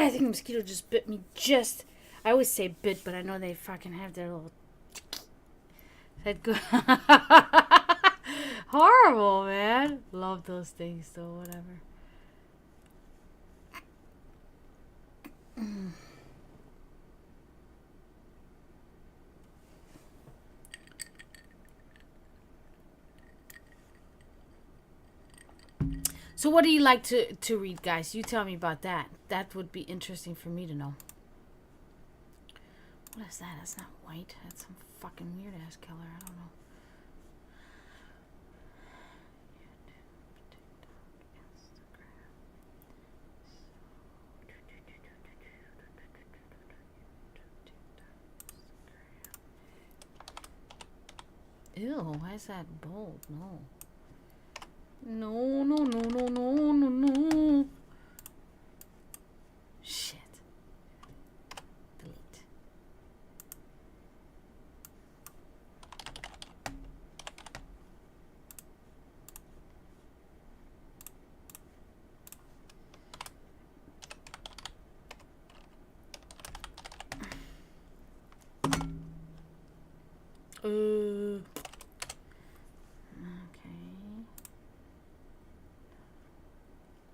I think the mosquito just bit me just... I always say bit, but I know they fucking have their little... That good. Horrible, man. Love those things, though, whatever. So what do you like to read, guys? You tell me about that. That would be interesting for me to know. What is that? That's not white. That's some fucking weird ass color. I don't know. Ew, why is that bold? No. No, no, no, no, no, no, no. Shit. Delete.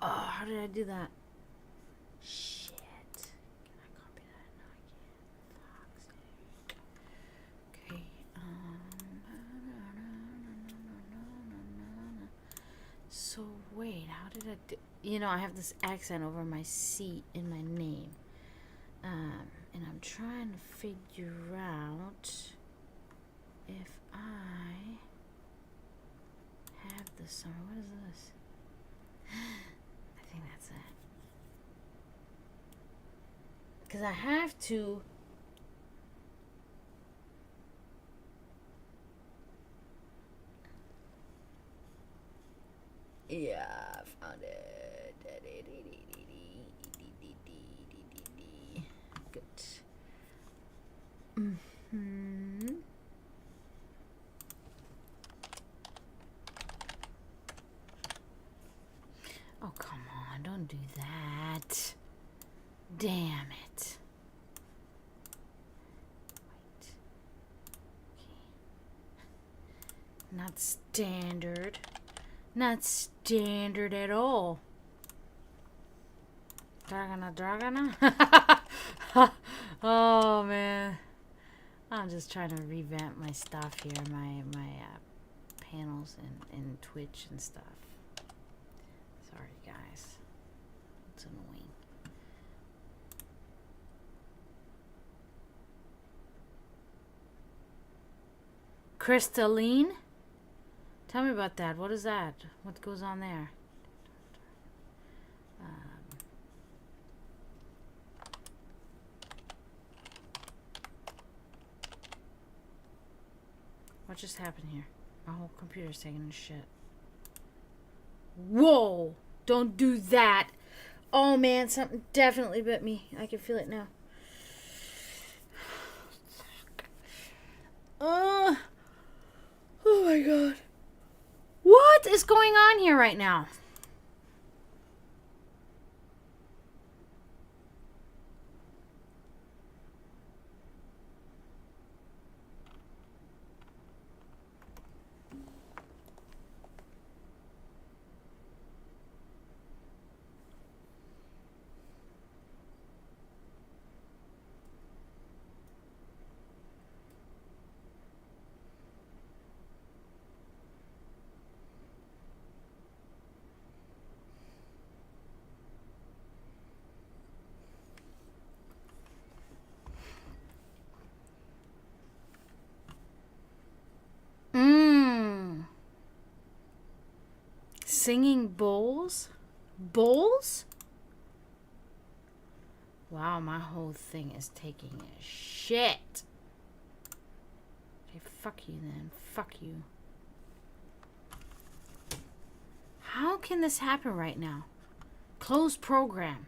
Oh, how did I do that? Shit. Can I copy that? No, I can't. Okay. So wait, how did I do? You know, I have this accent over my C in my name. And I'm trying to figure out if I have the summer. What is this? I think that's it. Because I have to. Yeah, I found it. Good. Mm-hmm. Oh, come on. Don't do that. Damn it. Wait. Okay. Not standard. Not standard at all. Dragana. Oh, man. I'm just trying to revamp my stuff here. My panels and Twitch and stuff. Sorry, guys. It's annoying. Crystalline? Tell me about that. What is that? What goes on there? What just happened here? My whole computer's taking a shit. Whoa! Don't do that! Oh man, something definitely bit me. I can feel it now. Oh my god. What is going on here right now? Singing bowls? Bowls? Wow, my whole thing is taking a shit. Okay, fuck you then. Fuck you. How can this happen right now? Close program.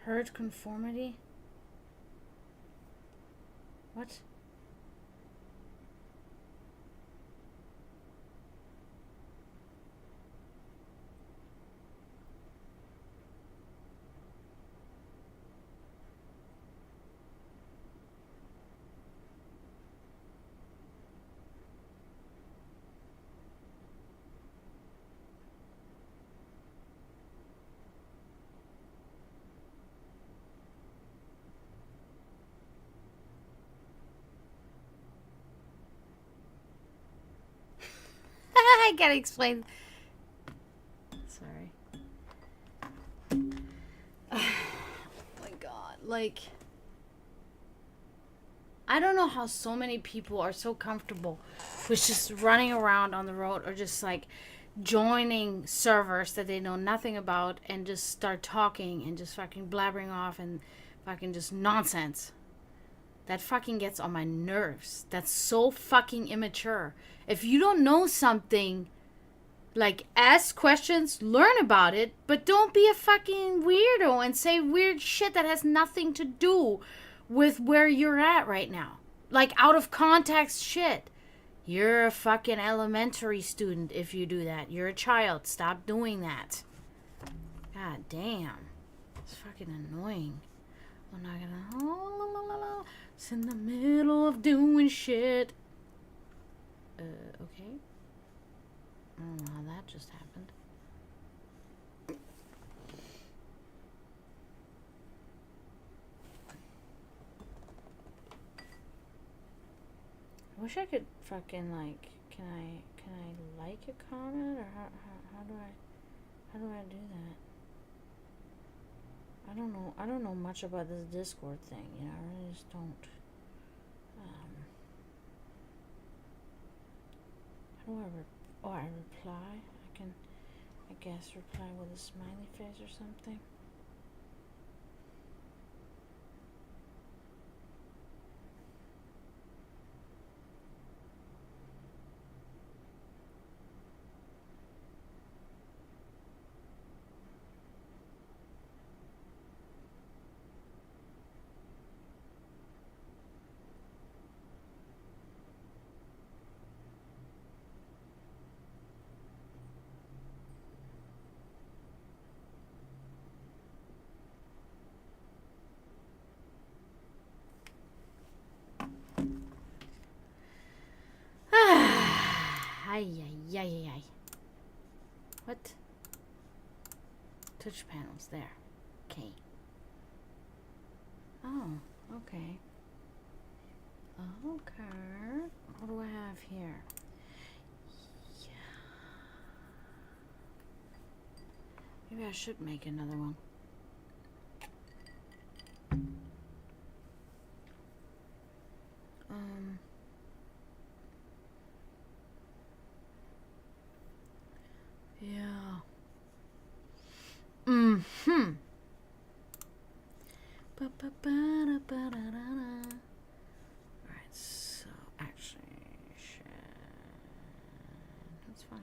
Herd conformity? What? I gotta explain. Sorry. Oh my god. Like, I don't know how so many people are so comfortable with just running around on the road or just like joining servers that they know nothing about and just start talking and just fucking blabbering off and fucking just nonsense. That fucking gets on my nerves. That's so fucking immature. If you don't know something, like, ask questions, learn about it, but don't be a fucking weirdo and say weird shit that has nothing to do with where you're at right now. Like, out of context shit. You're a fucking elementary student if you do that. You're a child. Stop doing that. God damn. It's fucking annoying. I'm not gonna... Oh, it's in the middle of doing shit. Okay. I don't know how that just happened. I wish I could fucking like, can I like a comment or how do I do that? I don't know much about this Discord thing, you know, I really just don't. How do I reply? I can, I guess, reply with a smiley face or something. Ay. What? Touch panels there. Okay. Oh, okay. Okay. What do I have here? Yeah. Maybe I should make another one. Yeah. Mm-hmm. Alright, so actually, that's fine.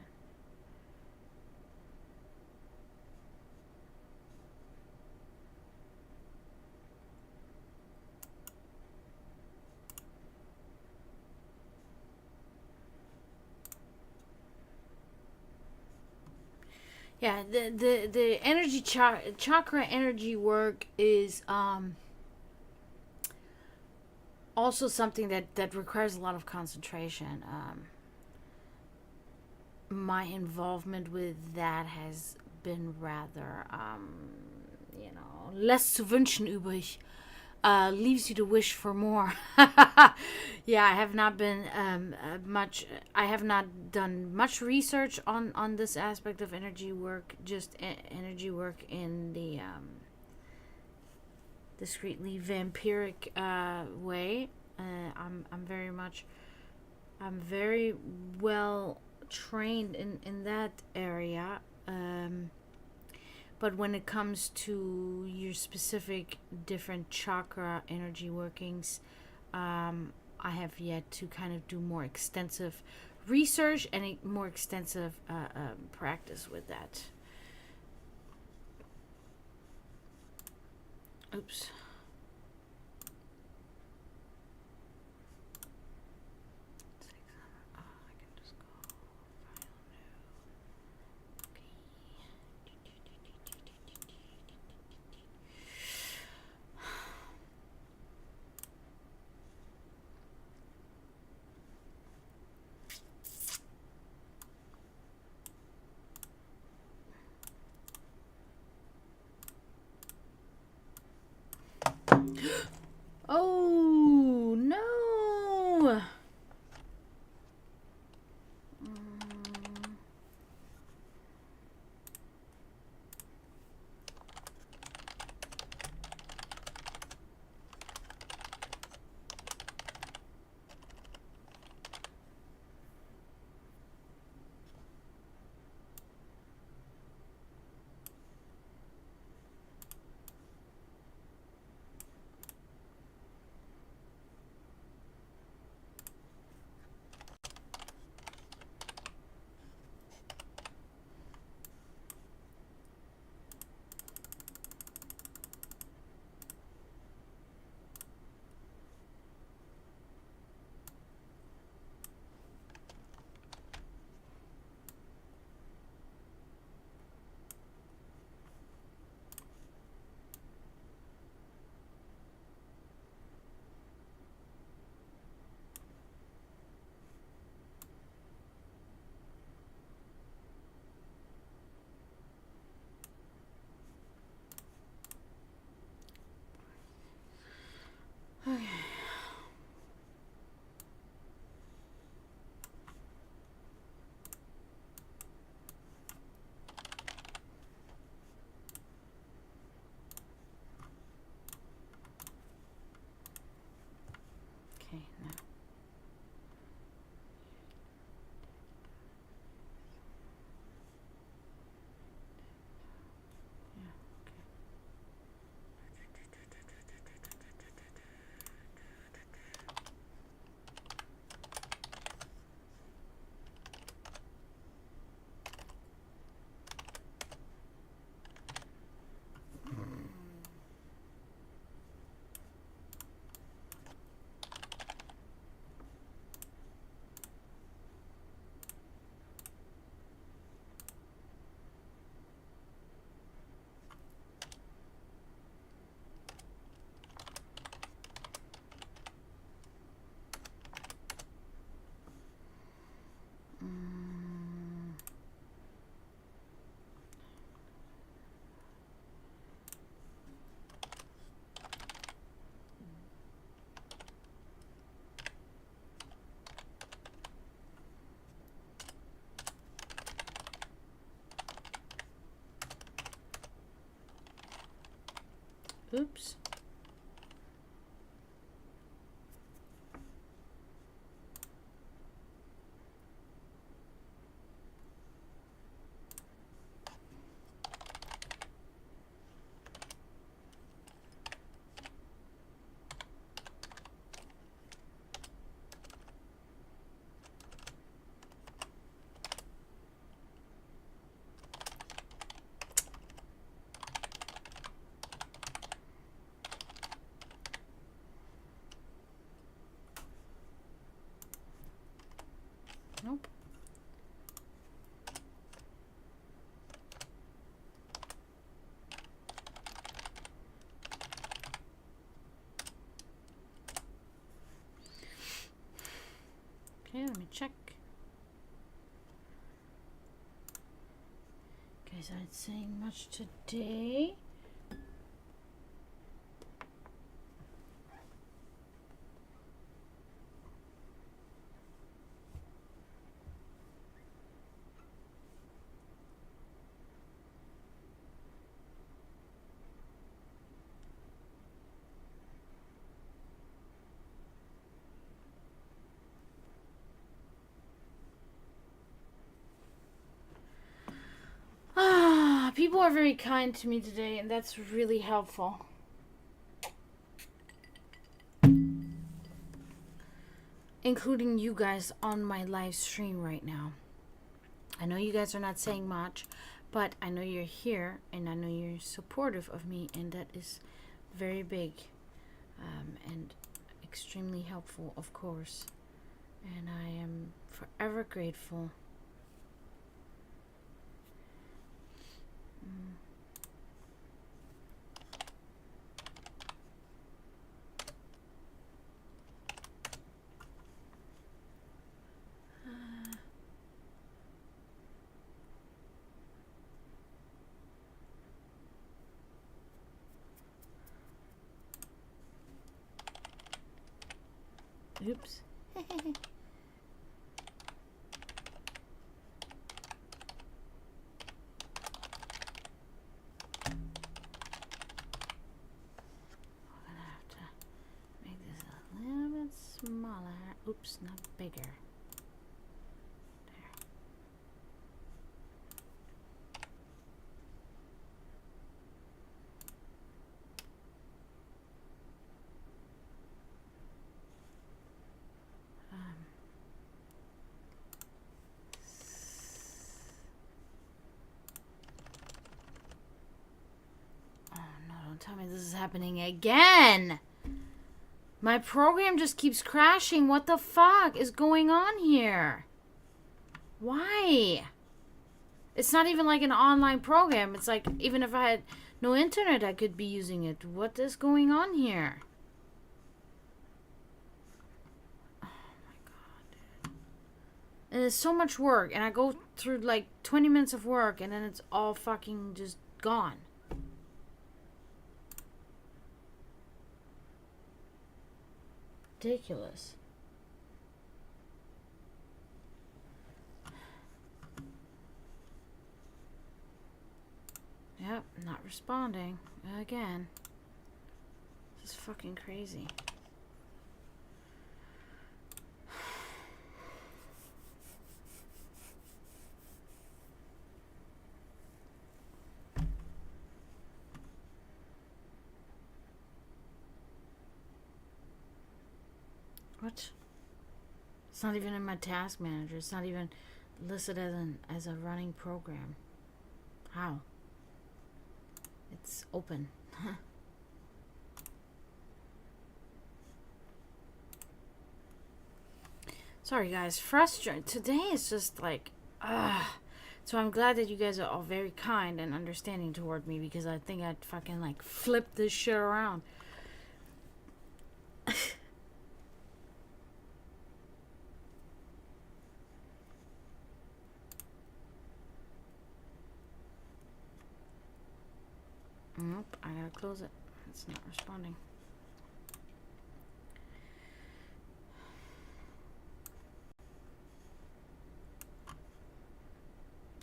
Yeah, the energy chakra energy work is also something that requires a lot of concentration. My involvement with that has been rather less zu wünschen übrig. Leaves you to wish for more. Yeah, I have not been much. I have not done much research on this aspect of energy work. Just energy work in the discreetly vampiric way. I'm very well trained in that area. But when it comes to your specific different chakra energy workings, I have yet to kind of do more extensive research and a more extensive practice with that. Oops. I can just go file new. Oh no. Okay. Okay, now. Oops. Nope. Okay, let me check. Guys aren't saying much today. People are very kind to me today, and that's really helpful. Including you guys on my live stream right now. I know you guys are not saying much, but I know you're here, and I know you're supportive of me, and that is very big, and extremely helpful, of course. And I am forever grateful. Oops. Smaller. Oops, not bigger. There. Oh no, don't tell me this is happening again! My program just keeps crashing. What the fuck is going on here? Why? It's not even like an online program. It's like even if I had no internet, I could be using it. What is going on here? Oh my god, dude. And it's so much work. And I go through like 20 minutes of work and then it's all fucking just gone. Ridiculous. Yep, not responding again. This is fucking crazy. What? It's not even in my task manager. It's not even listed as a running program. How? It's open. Sorry guys, frustrating. Today is just like, so I'm glad that you guys are all very kind and understanding toward me, because I think I'd fucking like flip this shit around. Nope, I gotta close it. It's not responding.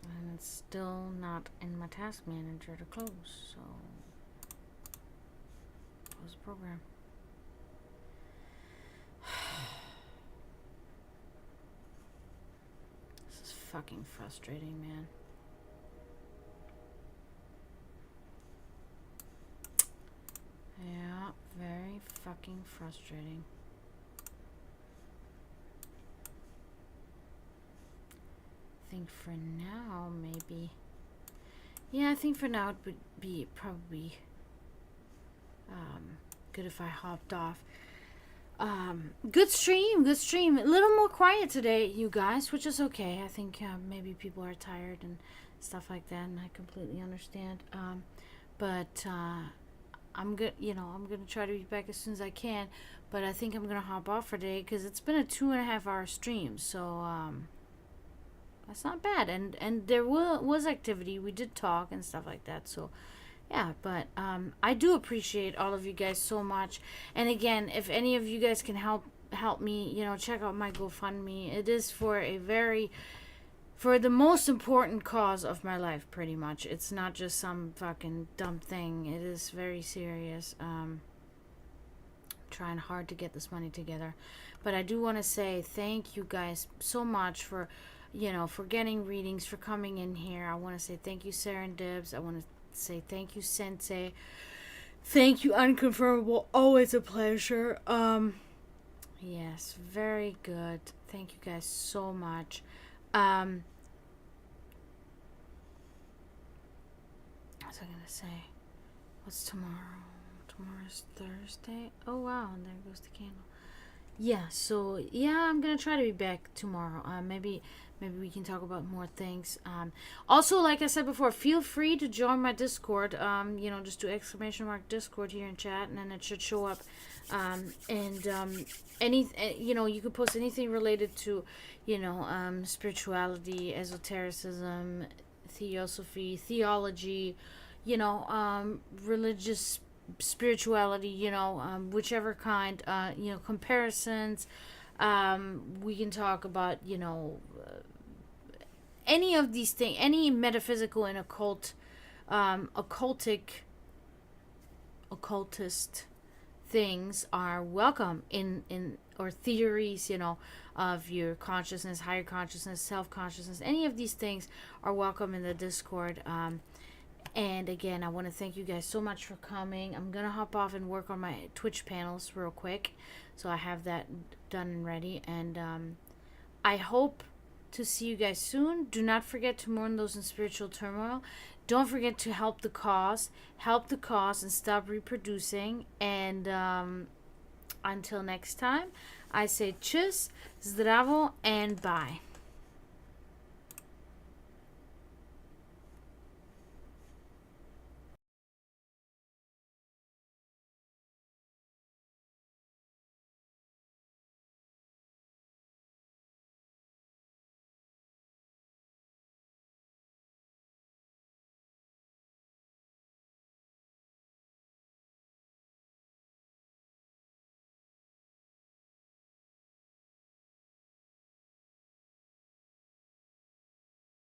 And it's still not in my task manager to close, so close the program. This is fucking frustrating, man. Yeah, very fucking frustrating. I think for now, maybe. Yeah, I think for now it would be probably good if I hopped off. Good stream, good stream. A little more quiet today, you guys, which is okay. I think maybe people are tired and stuff like that, and I completely understand. But I'm good. You know, I'm gonna try to be back as soon as I can. But I think I'm gonna hop off for today because it's been a 2.5 hour stream. So that's not bad. And there was activity. We did talk and stuff like that. So yeah, but I do appreciate all of you guys so much. And again, if any of you guys can help me, you know, check out my GoFundMe. It is for the most important cause of my life, pretty much. It's not just some fucking dumb thing. It is very serious. Trying hard to get this money together. But I do want to say thank you guys so much for, you know, for getting readings, for coming in here. I want to say thank you, Sarah and Dibs. I want to say thank you, Sensei. Thank you, Unconfirmable. Always a pleasure. Yes, very good. Thank you guys so much. What was I gonna say? What's tomorrow? Tomorrow's Thursday. Oh wow, and there goes the candle. Yeah, so yeah, I'm gonna try to be back tomorrow. Maybe we can talk about more things. Also, like I said before, feel free to join my Discord. Just do !Discord here in chat, and then it should show up. You could post anything related to, spirituality, esotericism, theosophy, theology, religious spirituality, whichever kind, comparisons. We can talk about, any of these things, any metaphysical and occultist things are welcome in or theories, of your consciousness, higher consciousness, self-consciousness. Any of these things are welcome in the Discord. And again, I want to thank you guys so much for coming. I'm going to hop off and work on my Twitch panels real quick. So I have that done and ready. And I hope to see you guys soon. Do not forget to mourn those in spiritual turmoil. Don't forget to help the cause. Help the cause and stop reproducing. And until next time, I say tschüss, zdravo, and bye.